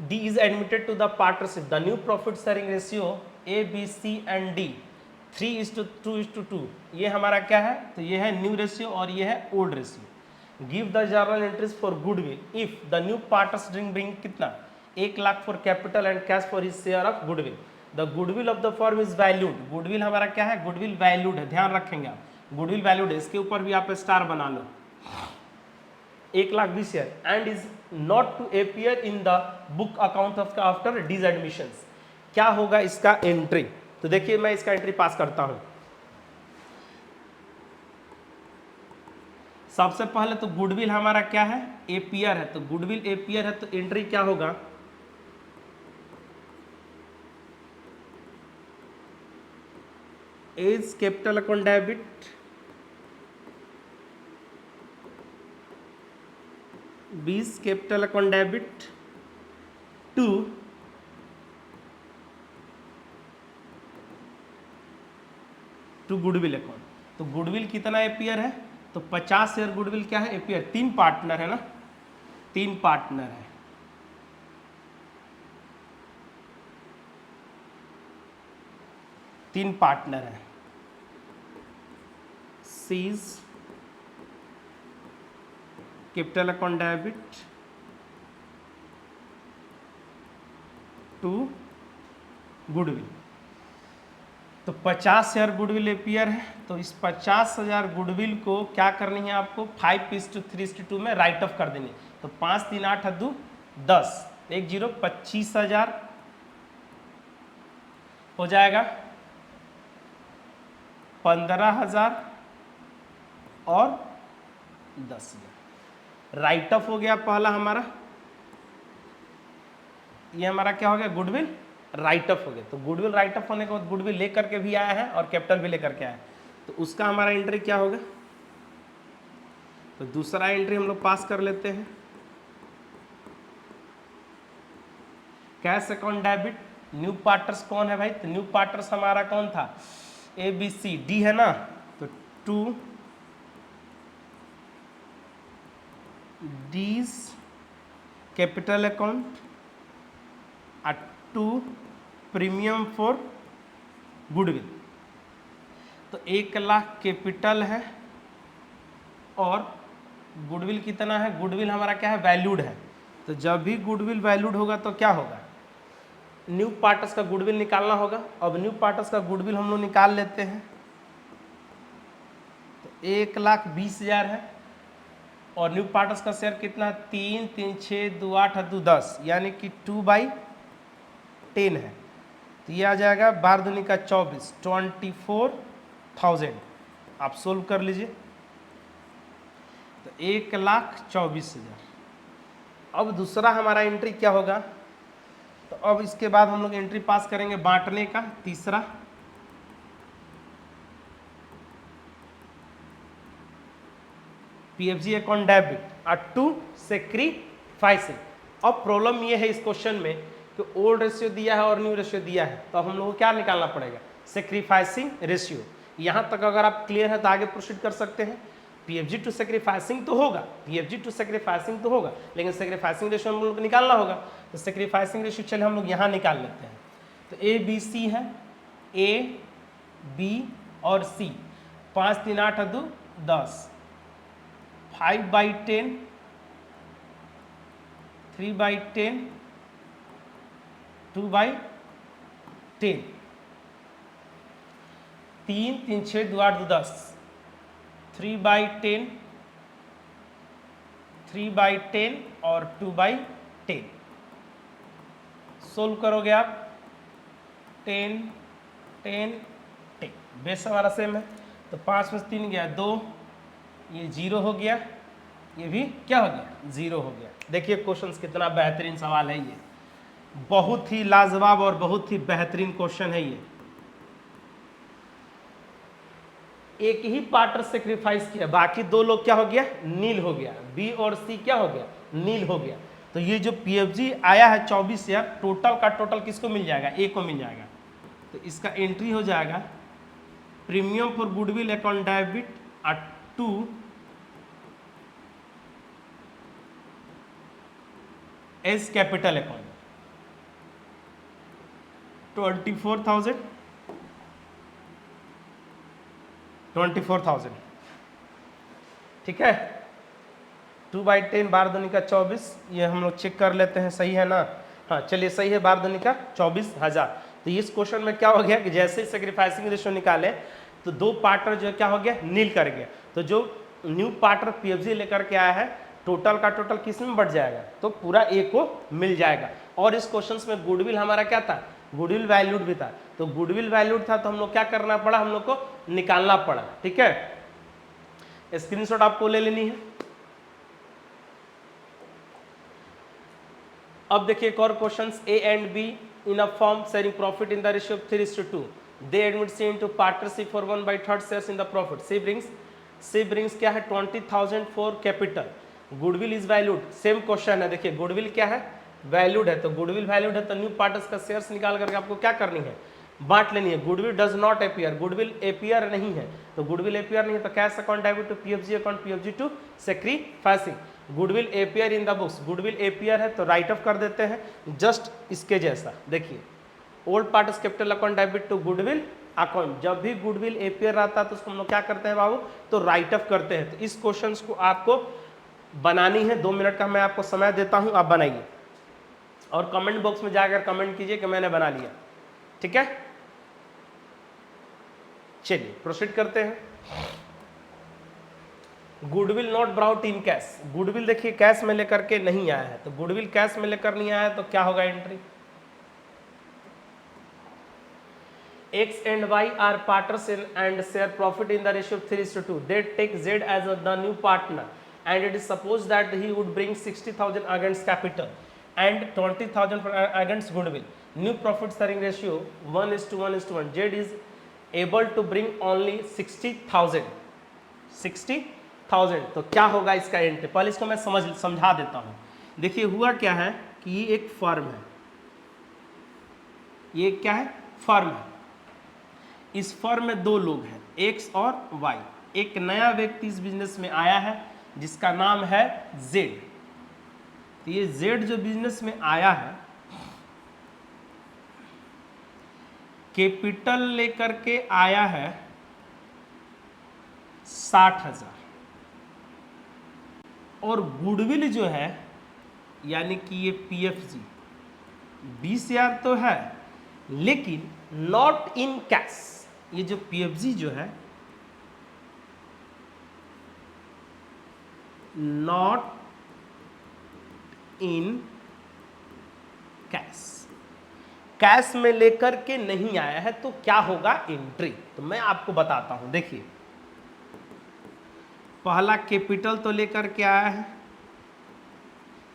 A: D is admitted to the partnership. The new profit sharing ratio A, B, C and D 3:2:2. ये हमारा क्या है? तो ये है न्यू रेशियो और ये है old ratio. Give the journal entries for goodwill if the new partners bring कितना 1 lakh for capital and cash for his share of goodwill. The goodwill of the firm is valued. Goodwill हमारा क्या है? Goodwill valued है, ध्यान रखेंगे आप. Goodwill valued है, इसके ऊपर भी आप स्टार बना लो. 1,20,000 and is not to appear in the book account of after these admissions. क्या होगा इसका एंट्री? तो देखिए मैं इसका एंट्री पास करता हूं. सबसे पहले तो गुडविल हमारा क्या है? एपीयर है. तो गुडविल एपीयर है तो एंट्री क्या होगा? A's capital account debit B's capital account debit to goodwill account. तो गुडविल कितना एपीयर है? तो 50 शेयर गुडविल क्या है? एपीयर. 3 पार्टनर है ना, 3 पार्टनर है. तीन पार्टनर है. C's capital account debit to goodwill. तो 50 शेयर गुडविल एपीयर है. तो इस 50,000 गुडविल को क्या करनी है आपको? 5:3:2 में राइट ऑफ कर देनी. तो 5 3 8 2 10 1 0 25,000 हो जाएगा. 15,000 और 10,000 राइट ऑफ हो गया पहला हमारा. ये हमारा क्या हो गया? गुडविल राइट ऑफ हो गया. तो गुडविल राइट ऑफ होने के बाद गुडविल लेकर के भी आया है और कैपिटल भी लेकर के आया है. तो उसका हमारा एंट्री क्या होगा? तो दूसरा एंट्री हम लोग पास कर लेते हैं. Cash account debit. New partners कौन है भाई? तो न्यू पार्टनर्स हमारा कौन था? ए बी सी डी है ना. तो 2 डीज capital account 2 premium for goodwill. तो 1 लाख कैपिटल है और गुडविल कितना है? गुडविल हमारा क्या है? वैल्यूड है. तो जब भी गुडविल वैल्यूड होगा तो क्या होगा? न्यू पार्टनर्स का गुडविल निकालना होगा. अब न्यू पार्टनर्स का गुडविल हम लोग निकाल लेते हैं. तो 1,20,000 है और न्यू पार्टनर्स का शेयर कितना? 3 3 6 2 8 2 10 यानी कि 2/10 है. तो ये आ जाएगा 12 दूनी का 24 24,000. आप सोल्व कर लीजिए. तो 1,24,000. अब दूसरा हमारा एंट्री क्या होगा? तो अब इसके बाद हम लोग एंट्री पास करेंगे बांटने का. तीसरा PFG account debit to sacrificing. अब प्रॉब्लम ये है इस क्वेश्चन में कि ओल्ड रेशियो दिया है और न्यू रेशियो दिया है. तो अब हम लोग को क्या निकालना पड़ेगा? Sacrificing ratio. यहाँ तक अगर आप क्लियर है तो आगे प्रोसीड कर सकते हैं. पीएफजी टू सेक्रीफाइसिंग तो होगा, पीएफजी टू सेक्रीफाइसिंग तो होगा, लेकिन सेक्रीफाइसिंग रेशियो हम लोग को निकालना होगा. तो सेक्रीफाइसिंग रेशियो चले हम लोग यहाँ निकाल लेते हैं. तो ए बी सी है, ए बी और सी. 5 3 8 2 10 5/10 3/10 2/10 3 3 6 2 8 2 10 3/10 3/10 और 2/10. सोल्व करोगे आप 10 10 10. बेस हमारा सेम है. तो 5 में 3 गया 2, ये 0 हो गया, ये भी क्या हो गया? 0 हो गया. देखिए क्वेश्चन कितना बेहतरीन सवाल है. ये बहुत ही लाजवाब और बहुत ही बेहतरीन क्वेश्चन है. ये एक ही पार्टनर सेक्रीफाइस किया, बाकी 2 लोग क्या हो गया? नील हो गया. बी और सी क्या हो गया? नील हो गया. तो ये जो पीएफजी आया है 24,000 टोटल का टोटल किसको मिल जाएगा? ए को मिल जाएगा. तो इसका एंट्री हो जाएगा premium for goodwill account debit to A's capital account. 24,000 ठीक है। 2/10 12 दूनी का 24, ये हम लोग चेक कर लेते हैं सही है ना। हाँ चलिए सही है, 12 दूनी का 24,000। तो इस क्वेश्चन में क्या हो गया कि जैसे ही सेक्रीफाइसिंग रेशियो निकाले तो दो पार्टनर जो क्या हो गया, नील कर गया। तो जो न्यू पार्टनर पीएफजी लेकर के आया है, टोटल का टोटल किस में बढ़ जाएगा, तो पूरा ए को मिल जाएगा। और इस क्वेश्चन में गुडविल हमारा क्या था, गुडविल वैल्यूड भी था। तो गुडविल वैल्यूड था तो हम लोग क्या करना पड़ा, हम लोग को निकालना पड़ा। ठीक है, स्क्रीनशॉट आपको ले लेनी है। अब देखिए एक और question, A and B in a form sharing profit in the ratio of 3:2, they admit C into partnership for 1/3 shares in the profit. C brings क्या है 20,000 for capital. Goodwill is valued, same question है। देखिए goodwill क्या है, valued है। तो goodwill valued है तो न्यू पार्टनर्स का शेयर्स निकाल करके आपको क्या करनी है, बांट लेनी है। Goodwill does not appear, goodwill appear नहीं है। तो गुडविल एपियर नहीं है तो cash account debit to PFG account, PFG to sacrificing. Goodwill appear in the books, goodwill appear है तो राइट ऑफ कर देते हैं जस्ट इसके जैसा। देखिए old partners capital account debit to goodwill account, जब भी गुडविल एपियर रहता है तो उसको हम लोग क्या करते हैं बाबू, तो राइट ऑफ करते हैं। तो इस क्वेश्चन को आपको बनानी है, 2 मिनट का मैं आपको समय देता हूं, आप बनाइए और कमेंट बॉक्स में जाकर कमेंट कीजिए कि मैंने बना लिया। ठीक है, चलिए प्रोसीड करते हैं। Goodwill not brought in cash, goodwill देखिए कैश में लेकर के नहीं आया है। तो गुडविल कैश में लेकर नहीं आया है तो क्या होगा entry, X and Y are partners in and share profit in the ratio of 3:2. They take Z as the new partner and it is supposed that he would bring 60,000 against capital and 20,000 against goodwill. New profit sharing ratio 1:1:1. Z is able to bring only 60,000. 60,000 तो क्या होगा इसका entry, पहले इसको मैं समझा देता हूँ। देखिए हुआ क्या है कि ये एक फर्म है, ये क्या है, फर्म है। इस फर्म में दो लोग हैं, एक्स और वाई। एक नया व्यक्ति इस बिजनेस में आया है जिसका नाम है जेड। तो ये जेड जो बिजनेस में आया है, कैपिटल लेकर के आया है 60,000 और गुडविल जो है यानी कि ये पीएफजी 20,000 तो है, लेकिन नॉट इन कैश। ये जो पीएफजी जो है नॉट इन कैश, कैश में लेकर के नहीं आया है। तो क्या होगा एंट्री, तो मैं आपको बताता हूं। देखिए पहला कैपिटल तो लेकर के आया है,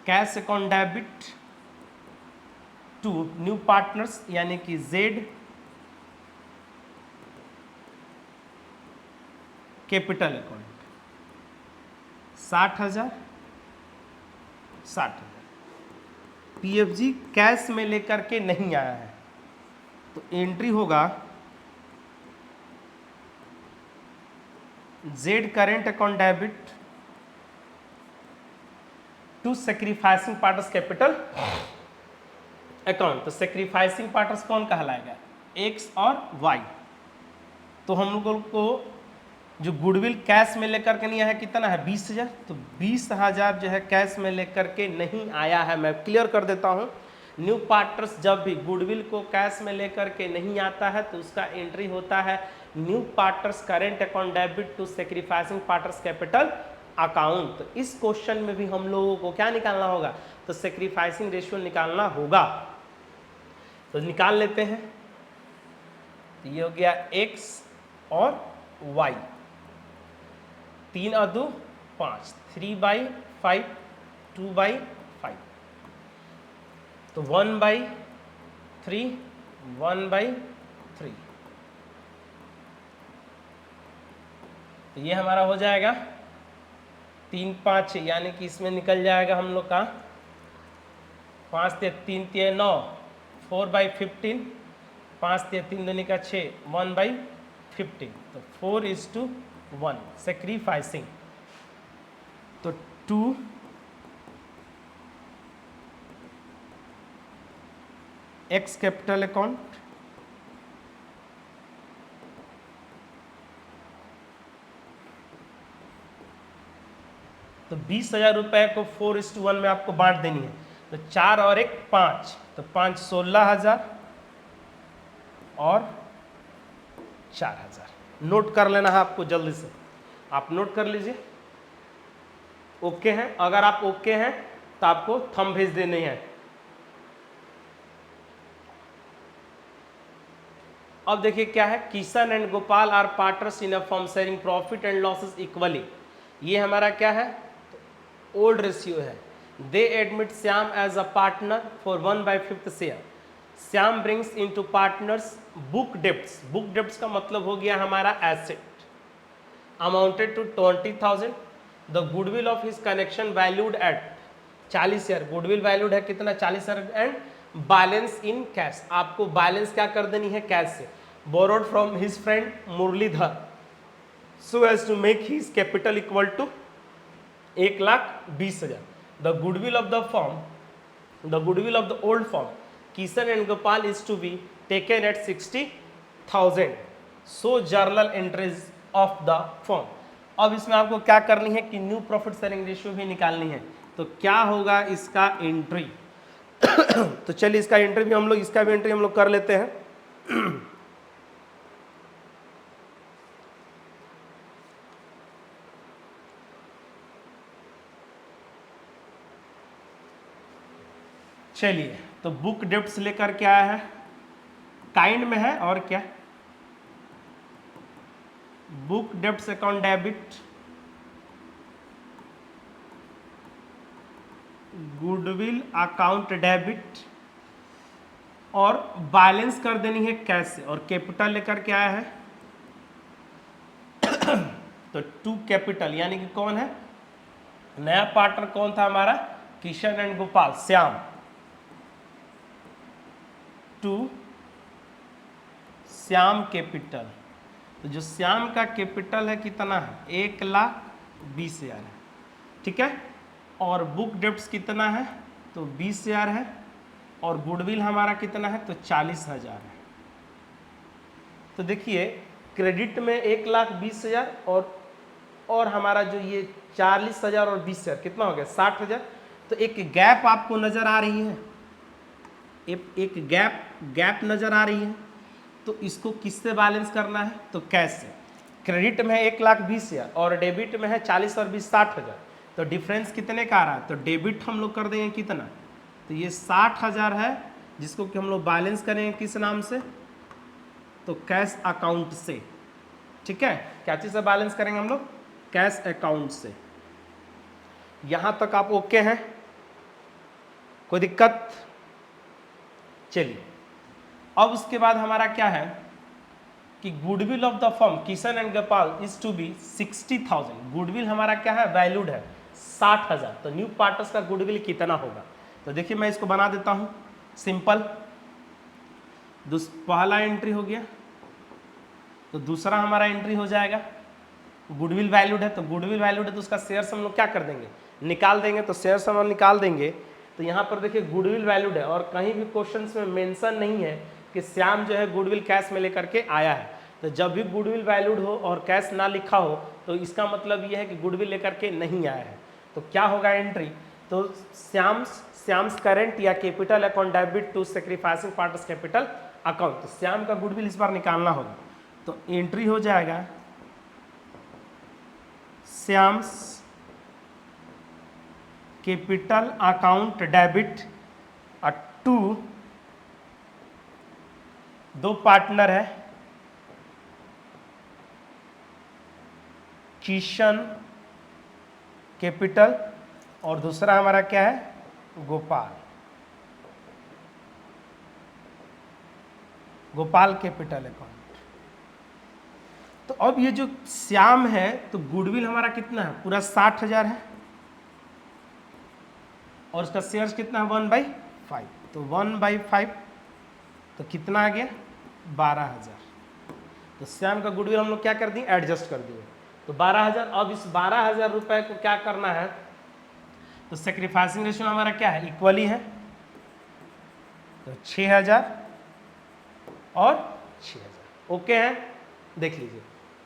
A: cash account debit to new partners यानी कि Z, capital account 60,000 PFG cash में लेकर के नहीं आया है तो एंट्री होगा Z current account debit to sacrificing partners capital account. तो सेक्रीफाइसिंग पार्टनर्स कौन कहलाएगा, एक्स और वाई। तो हम लोगों को जो गुडविल कैश में लेकर के नहीं आया है कितना है 20,000, तो 20,000 जो है कैश में लेकर के नहीं आया है। मैं क्लियर कर देता हूं, न्यू पार्टनर्स जब भी गुडविल को कैश में लेकर के नहीं आता है तो उसका एंट्री होता है new partners current account debit to sacrificing partners capital account. तो इस क्वेश्चन में भी हम लोगों को क्या निकालना होगा, तो सेक्रीफाइसिंग रेशियो निकालना होगा। तो निकाल लेते हैं। तो ये हो गया एक्स और वाई, 3 और 2 5, 3/5 2/5, तो 1/3 1/3। तो ये हमारा हो जाएगा 3 5 यानी कि इसमें निकल जाएगा हम लोग का 5 3 3 9 4/15, 5 3 2 का 6 1/15। तो 4:1 सेक्रीफाइसिंग। तो 2 एक्स कैपिटल अकाउंट तो 20,000 रुपये को 4:1 में आपको बांट देनी है। तो 4 और 1 5, तो 5 16,000 और 4,000। नोट कर लेना है आपको जल्दी से, आप नोट कर लीजिए। ओके हैं? अगर आप ओके हैं तो आपको थंब भेज देने हैं। अब देखिए क्या है, Kishan and Gopal are partners in a firm sharing profit and losses equally. ये हमारा क्या है, ओल्ड रेशियो है। They admit Shyam as a partner for 1/5 share. Shyam brings into partners book debts. Book debts का मतलब हो गया हमारा asset amounted to 20,000। The goodwill of his connection valued at 40 share. Goodwill valued है कितना, 40 share. And balance in cash, आपको balance क्या कर देनी है, कैश से। Borrowed from his friend Muralidhar so as to make his capital equal to 1,20,000। The goodwill of the firm, the goodwill of the old firm Kishan and Gopal is to be taken at 60,000। So journal entries of the firm. अब इसमें आपको क्या करनी है कि new profit sharing ratio भी निकालनी है। तो क्या होगा इसका एंट्री तो चलिए इसका एंट्री भी हम लोग, इसका भी एंट्री हम लोग कर लेते हैं। चलिए, तो बुक डेब्ट्स लेकर के आया है, काइंड में है और क्या, book debts account debit, goodwill account debit, और बैलेंस कर देनी है कैश से, और कैपिटल लेकर के आया है। तो टू कैपिटल यानी कि कौन है, नया पार्टनर कौन था हमारा, Kishan and Gopal, Shyam. To Shyam capital, तो जो श्याम का कैपिटल है कितना है, 1,20,000 है, ठीक है। और बुक डेब्ट्स कितना है, तो 20,000 है, और गुडविल हमारा कितना है, तो 40,000 है। तो देखिए क्रेडिट में 1,20,000 और हमारा जो ये 40,000 और 20,000 कितना हो गया, 60,000। तो एक गैप आपको नजर आ रही है, एक गैप नजर आ रही है। तो इसको किससे बैलेंस करना है, तो कैश से। क्रेडिट में है 1,20,000 और डेबिट में है 40 और 20 60,000। तो डिफरेंस कितने का आ रहा है, तो डेबिट हम लोग कर देंगे कितना, तो ये 60,000 है, जिसको कि हम लोग बैलेंस करेंगे किस नाम से, तो कैश अकाउंट से, ठीक है। क्या चीज़ से बैलेंस करेंगे हम लोग, कैश अकाउंट से। यहाँ तक आप ओके हैं, कोई दिक्कत। चलिए अब उसके बाद हमारा क्या है कि goodwill of the firm Kishan and Gopal is to be 60,000। Goodwill हमारा क्या है, वैल्यूड है 60,000। तो न्यू पार्टनर्स का गुडविल कितना होगा, तो देखिए मैं इसको बना देता हूं सिंपल। पहला एंट्री हो गया, तो दूसरा हमारा एंट्री हो जाएगा, गुडविल वैल्यूड है, तो गुडविल वैल्यूड है तो उसका शेयर्स हम लोग क्या कर देंगे, निकाल देंगे। तो शेयर्स हम निकाल देंगे, तो यहाँ पर देखिए गुडविल वैल्यूड है, और कहीं भी क्वेश्चंस में मेंशन नहीं है कि श्याम जो है गुडविल कैश में लेकर के आया है। तो जब भी गुडविल वैल्यूड हो और कैश ना लिखा हो, तो इसका मतलब ये है कि गुडविल लेकर के नहीं आया है। तो क्या होगा एंट्री, तो श्याम्स करेंट या capital account debit to sacrificing partners capital account. तो श्याम का गुडविल इस बार निकालना होगा, तो एंट्री हो जाएगा Shyam's capital account debit to, दो पार्टनर है किशन कैपिटल और दूसरा हमारा क्या है, गोपाल कैपिटल अकाउंट। तो अब ये जो श्याम है, तो गुडविल हमारा कितना है, पूरा 60,000 है, और उसका शेयर्स कितना है 1/5। तो 1/5 तो कितना आ गया, 12,000। तो श्याम का गुडविल हम लोग क्या कर दिए, एडजस्ट कर दिए, तो 12,000। अब इस 12,000 रुपए को क्या करना है, तो सेक्रीफाइसिंग रेशियो हमारा क्या है, इक्वली है, तो 6,000 और 6,000 ओके है। देख लीजिए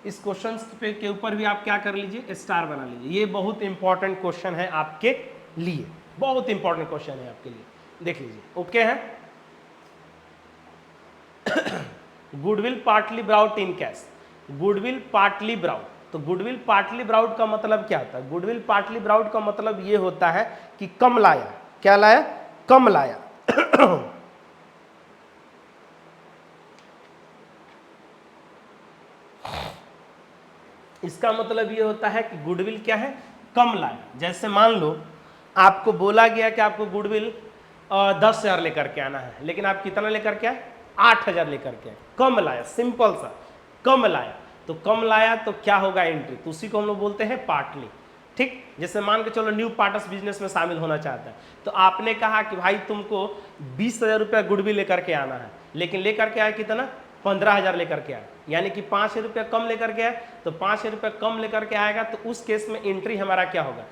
A: इस क्वेश्चन के ऊपर भी आप क्या कर लीजिए, स्टार बना लीजिए। ये बहुत इंपॉर्टेंट क्वेश्चन है आपके लिए, बहुत इंपॉर्टेंट क्वेश्चन है आपके लिए, देख लीजिए। ओके है। Goodwill partly brought in cash, goodwill partly brought, तो गुडविल पार्टली ब्राउट का मतलब क्या होता है? गुडविल पार्टली ब्राउट का मतलब ये होता है कि कम लाया। क्या लाया? कम लाया। इसका मतलब ये होता है कि गुडविल क्या है? कम लाया। जैसे मान लो आपको बोला गया कि आपको गुडविल 10,000 लेकर के आना है, लेकिन आप कितना लेकर के आए? 8,000 लेकर के आए। कम लाया, सिंपल सा कम लाया। तो कम लाया तो क्या होगा? एंट्री। तो उसी को हम लोग बोलते हैं पार्टली। ठीक, जैसे मान के चलो न्यू पार्टनर्स बिजनेस में शामिल होना चाहता है, तो आपने कहा कि भाई तुमको 20,000 रुपया गुडविल लेकर के आना है, लेकिन लेकर के आया कितना? 15,000 लेकर के आया, यानी कि 5 रुपया कम लेकर के आए। तो 5 रुपया कम लेकर के आएगा तो उस केस में एंट्री हमारा क्या होगा?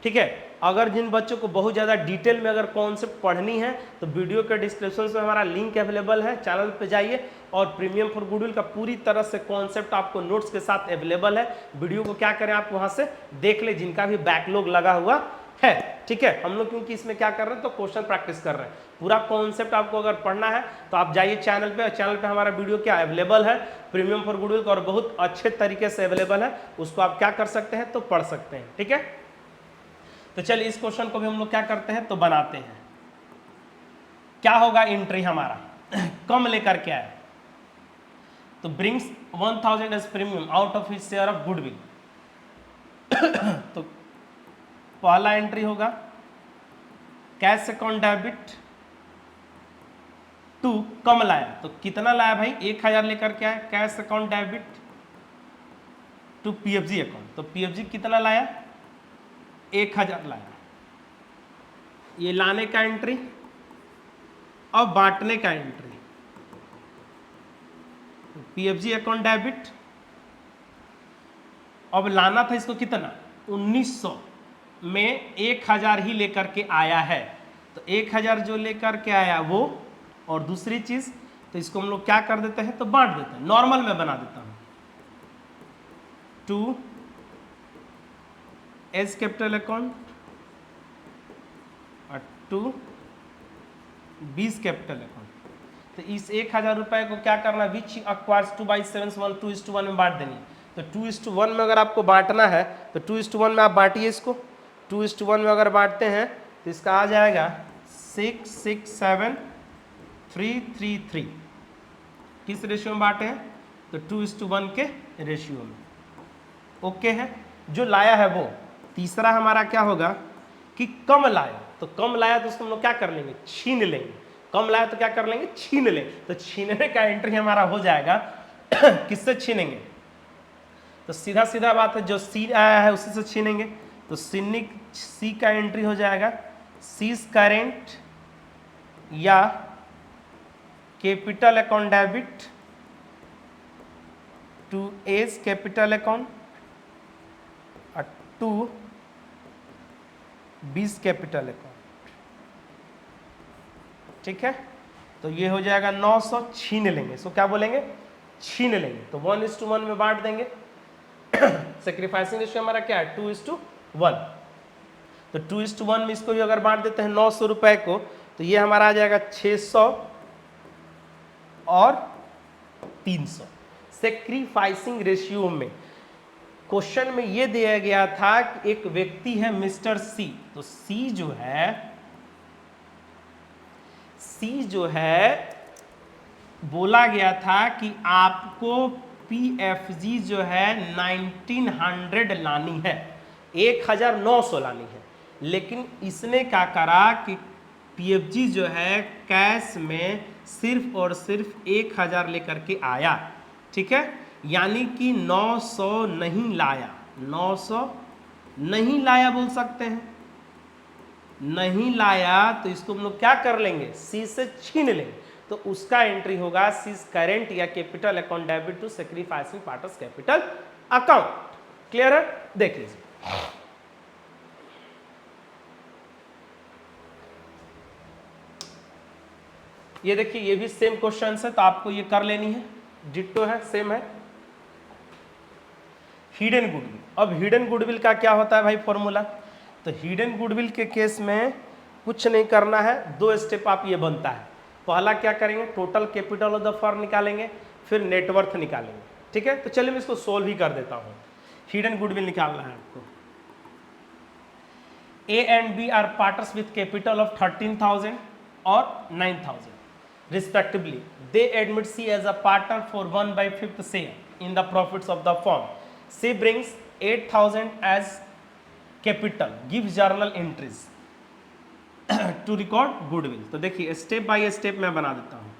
A: ठीक है। अगर जिन बच्चों को बहुत ज़्यादा डिटेल में अगर कॉन्सेप्ट पढ़नी है तो वीडियो के डिस्क्रिप्शन में हमारा लिंक अवेलेबल है, चैनल पे जाइए और प्रीमियम फॉर गुडविल का पूरी तरह से कॉन्सेप्ट आपको नोट्स के साथ अवेलेबल है। वीडियो को क्या करें, आप वहाँ से देख ले, जिनका भी बैकलॉग लगा हुआ है। ठीक है, हम लोग क्योंकि इसमें क्या कर रहे हैं तो क्वेश्चन प्रैक्टिस कर रहे हैं। पूरा कॉन्सेप्ट आपको अगर पढ़ना है तो आप जाइए चैनल पे, और चैनल पे हमारा वीडियो क्या अवेलेबल है, प्रीमियम फॉर गुडविल का, और बहुत अच्छे तरीके से अवेलेबल है। उसको आप क्या कर सकते हैं तो पढ़ सकते हैं। ठीक है, तो चलिए इस क्वेश्चन को भी हम लोग क्या करते हैं तो बनाते हैं। क्या होगा एंट्री हमारा? कम लेकर के आया तो brings 1000 as premium out of his share of goodwill. तो पहला एंट्री होगा कैश अकाउंट डेबिट टू कम लाया। तो कितना लाया भाई? 1,000 लेकर के आया। Cash account debit to PFG account, तो पीएफजी कितना लाया? 1,000 लाया। ये लाने का एंट्री और बांटने का एंट्री। पीएफजी अकाउंट डेबिट, अब लाना था इसको कितना? 1900 में 1,000 ही लेकर के आया है, तो 1,000 जो लेकर के आया वो, और दूसरी चीज तो इसको हम लोग क्या कर देते हैं तो बांट देते हैं। नॉर्मल में बना देता हूं, 2 एज कैपिटल अकाउंट और 2 बीस कैपिटल अकाउंट। तो इस 1,000 रुपए को क्या करना? विच अक्वायर्स 2/7 2:1 में बांट देनी। तो 2:1 में अगर आपको बांटना है तो 2:1 में आप बांटिए इसको। 2:1 में अगर बांटते हैं तो इसका आ जाएगा 6, 6, 7, 3, 3, 3। किस रेशियो में बांटे हैं? तो 2:1 के रेशियो में। ओके है, जो लाया है वो। तीसरा हमारा क्या होगा कि कम लाया। तो कम लाया तो उसको हम लोग क्या कर लेंगे? छीन लेंगे। कम लाया तो क्या कर लेंगे? छीन लेंगे। तो छीनने का एंट्री हमारा हो जाएगा किससे छीनेंगे? तो सीधा सीधा बात है, जो सी आया है उसी से छीनेंगे। तो सी का एंट्री हो जाएगा सीज करेंट या capital account debit to A's capital account और टू बीस कैपिटल अकाउंट। ठीक है, तो ये हो जाएगा 900, छीन लेंगे। इसको क्या बोलेंगे? छीन लेंगे। तो 1:1 में बांट देंगे। सेक्रीफाइसिंग रेशियो हमारा क्या है? 2:1। तो 2:1 में इसको भी अगर बांट देते हैं 900 रुपए को, तो ये हमारा आ जाएगा 600 और 300। सेक्रीफाइसिंग रेशियो में क्वेश्चन में ये दिया गया था कि एक व्यक्ति है मिस्टर सी। तो सी जो है बोला गया था कि आपको पीएफजी जो है 1900 लानी है, 1,900 लानी है। लेकिन इसने क्या करा कि पीएफजी जो है कैश में सिर्फ और सिर्फ 1,000 लेकर के आया। ठीक है, यानी कि 900 नहीं लाया। 900 नहीं लाया बोल सकते हैं। नहीं लाया तो इसको हम लोग क्या कर लेंगे? सी से छीन लेंगे। तो उसका एंट्री होगा सीज करेंट या capital account debit to sacrificing partners capital account. Clear है? देख लीजिए। ये देखिए, ये भी सेम क्वेश्चन है, तो आपको ये कर लेनी है। डिट्टो है, सेम है। Hidden goodwill. अब हिडन गुडविल का क्या होता है भाई फॉर्मूला? तो हिडन गुडविल के केस में कुछ नहीं करना है, 2 स्टेप आप ये बनता है। पहला क्या करेंगे, total capital of the firm निकालेंगे, फिर नेटवर्थ निकालेंगे। ठीक है, तो चलिए मैं इसको सोल्व ही कर देता हूँ। हिडन गुडविल निकालना है आपको। A and B are partners with capital of 13,000 or 9,000 respectively. They admit C as a partner for 1/5 share in the profits of the firm. C brings 8,000 as capital. Gives journal entries to record goodwill. तो देखिए step by step मैं बना देता हूँ।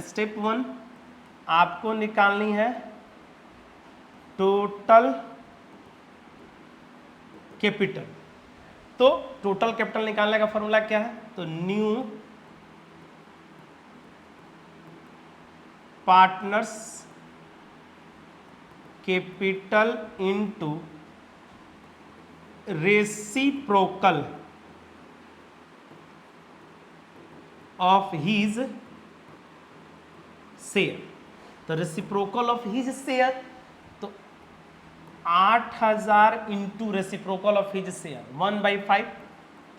A: Step 1 आपको निकालनी है total capital. तो टोटल कैपिटल निकालने का फॉर्मूला क्या है? तो new partners capital into reciprocal of his share. तो रेसिप्रोकल ऑफ हिज शेयर, तो 8,000 into reciprocal of his share 1/5,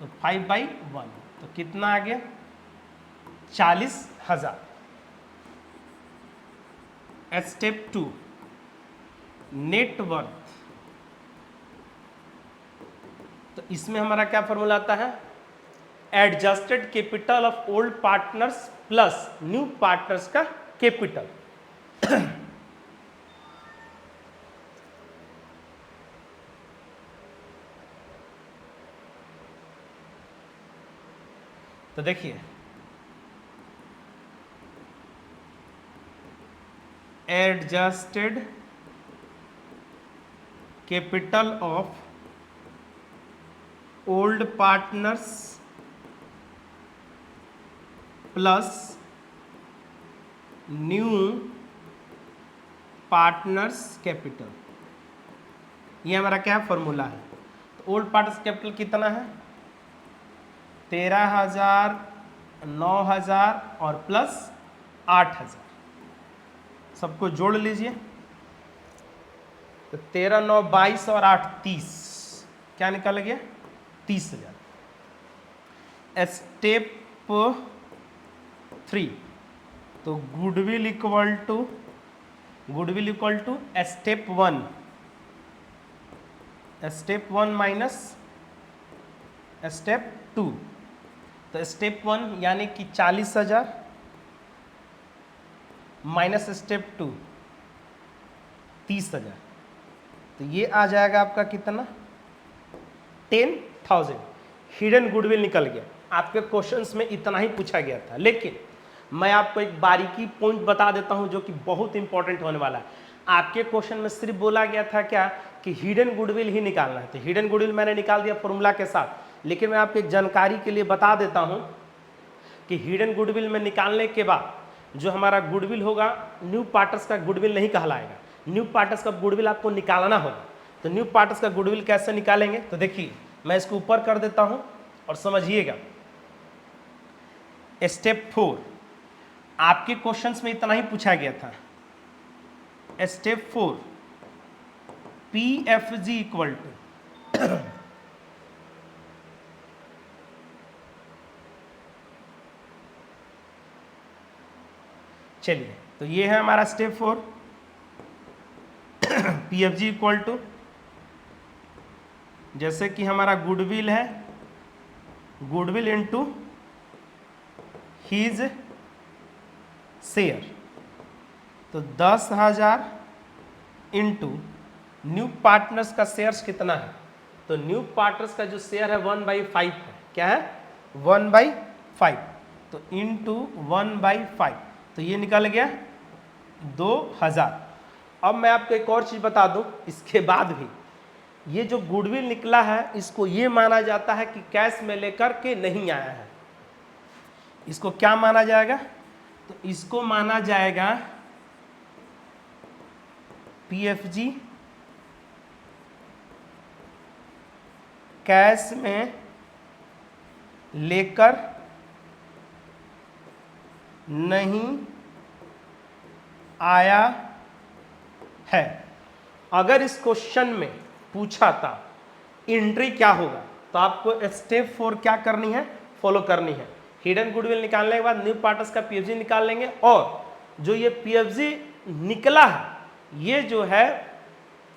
A: तो 5/1, तो कितना आ गया? 40,000। Step 2 net worth. तो इसमें हमारा क्या फॉर्मूला आता है? Adjusted capital of old partners plus new partners का कैपिटल। तो देखिए adjusted capital of old partners plus new partners capital, ये हमारा क्या फॉर्मूला है? तो ओल्ड पार्टनर्स कैपिटल कितना है? 13,000, 9,000 और प्लस 8,000, सबको जोड़ लीजिए। तो 13, 9, 22 और 8, 30, क्या निकल गया? 30,000। स्टेप 3 तो goodwill equal to step 1 minus step 2। तो स्टेप 1 यानी कि 40,000 माइनस स्टेप 2 30,000, तो ये आ जाएगा आपका कितना? 10,000। हिडन गुडविल निकल गया। आपके क्वेश्चंस में इतना ही पूछा गया था, लेकिन मैं आपको एक बारीकी पॉइंट बता देता हूं जो कि बहुत इंपॉर्टेंट होने वाला है। आपके क्वेश्चन में सिर्फ बोला गया था क्या कि हिडन गुडविल ही निकालना है। तो हिडन गुडविल मैंने निकाल दिया फॉर्मूला के साथ, लेकिन मैं आपको एक जानकारी के लिए बता देता हूं कि हिडन गुडविल में निकालने के बाद जो हमारा गुडविल होगा, न्यू पार्टनर्स का गुडविल नहीं कहलाएगा। न्यू पार्टनर्स का गुडविल आपको निकालना होगा। तो न्यू पार्टनर्स का गुडविल कैसे निकालेंगे? तो देखिए मैं इसको ऊपर कर देता हूं और समझिएगा। स्टेप 4 आपके क्वेश्चंस में इतना ही पूछा गया था। स्टेप 4 PFG इक्वल टू चलिए, तो ये है हमारा स्टेप 4 PFG इक्वल टू, जैसे कि हमारा गुडविल है, गुडविल इनटू हिज शेयर। तो 10,000 इंटू न्यू पार्टनर्स का शेयर्स कितना है? तो न्यू पार्टनर्स का जो शेयर है 1/5 है। क्या है? 1/5। तो इंटू 1/5, तो ये निकल गया 2,000। अब मैं आपको एक और चीज बता दूं, इसके बाद भी ये जो गुडविल निकला है इसको ये माना जाता है कि कैश में लेकर के नहीं आया है। इसको क्या माना जाएगा? तो इसको माना जाएगा PFG कैश में लेकर नहीं आया है। अगर इस क्वेश्चन में पूछा था एंट्री क्या होगा, तो आपको स्टेप 4 क्या करनी है, फॉलो करनी है। हिडन गुडविल निकालने के बाद न्यू पार्टनर्स का पीएफजी निकाल लेंगे, और जो ये पीएफजी निकला है ये जो है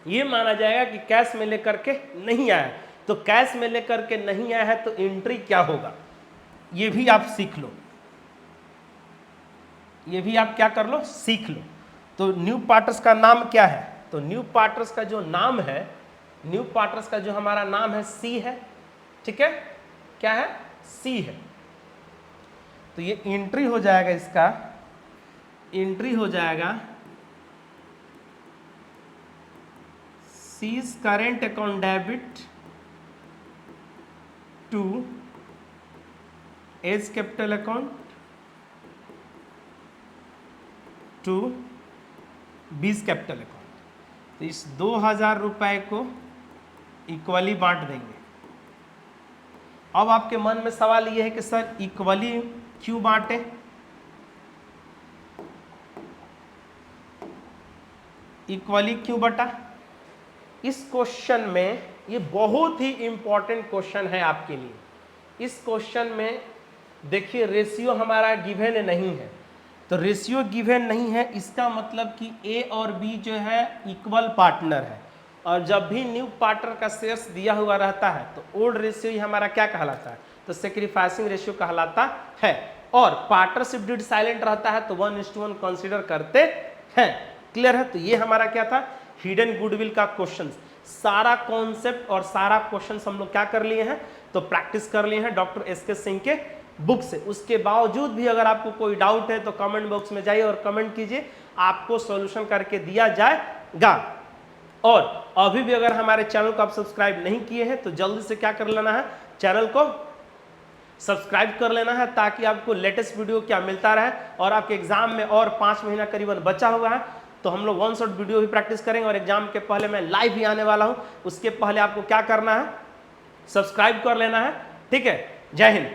A: ये माना जाएगा कि कैश में लेकर के नहीं आया है। तो कैश में लेकर के नहीं आया है तो एंट्री क्या होगा, ये भी आप सीख लो, ये भी आप क्या कर लो, सीख लो। तो न्यू पार्टनर्स का नाम क्या है, तो न्यू पार्टनर्स का जो नाम है, न्यू पार्टनर्स का जो हमारा नाम है सी है, ठीक है, क्या है, सी है। तो ये एंट्री हो जाएगा, इसका एंट्री हो जाएगा C's current account debit to A's capital account to B's capital account. तो इस 2000 रुपए को इक्वली बांट देंगे। अब आपके मन में सवाल ये है कि सर इक्वली क्यों बांटे, इक्वली क्यों बटा। इस क्वेश्चन में ये बहुत ही इंपॉर्टेंट क्वेश्चन है आपके लिए। इस क्वेश्चन में देखिए रेशियो हमारा गिवन नहीं है, तो रेशियो गिवन नहीं है इसका मतलब कि ए और बी जो है इक्वल पार्टनर है, और जब भी न्यू पार्टनर का शेयर्स दिया हुआ रहता है तो ओल्ड रेशियो ही हमारा क्या कहलाता है, तो सेक्रीफाइसिंग रेशियो कहलाता है। और पार्टनरशिप डीड साइलेंट रहता है तो 1:1 कंसीडर करते हैं। क्लियर है। तो ये हमारा क्या था, हिडन गुडविल का क्वेश्चन। सारा कॉन्सेप्ट और सारा क्वेश्चन हम लोग क्या कर लिए हैं, तो प्रैक्टिस कर लिए हैं डॉक्टर एसके सिंह के बुक से। उसके बावजूद भी अगर आपको कोई डाउट है तो कमेंट बॉक्स में जाइए और कमेंट कीजिए, आपको सॉल्यूशन करके दिया जाएगा। और अभी भी अगर हमारे चैनल को आप सब्सक्राइब नहीं किए हैं तो जल्दी से क्या कर लेना है, चैनल को सब्सक्राइब कर लेना है, ताकि आपको लेटेस्ट वीडियो क्या मिलता रहे। और आपके एग्जाम में और 5 महीना करीबन बचा हुआ है, तो हम लोग 1 शॉट वीडियो भी प्रैक्टिस करेंगे, और एग्जाम के पहले मैं लाइव भी आने वाला हूं। उसके पहले आपको क्या करना है, सब्सक्राइब कर लेना है। ठीक है, जय हिंद।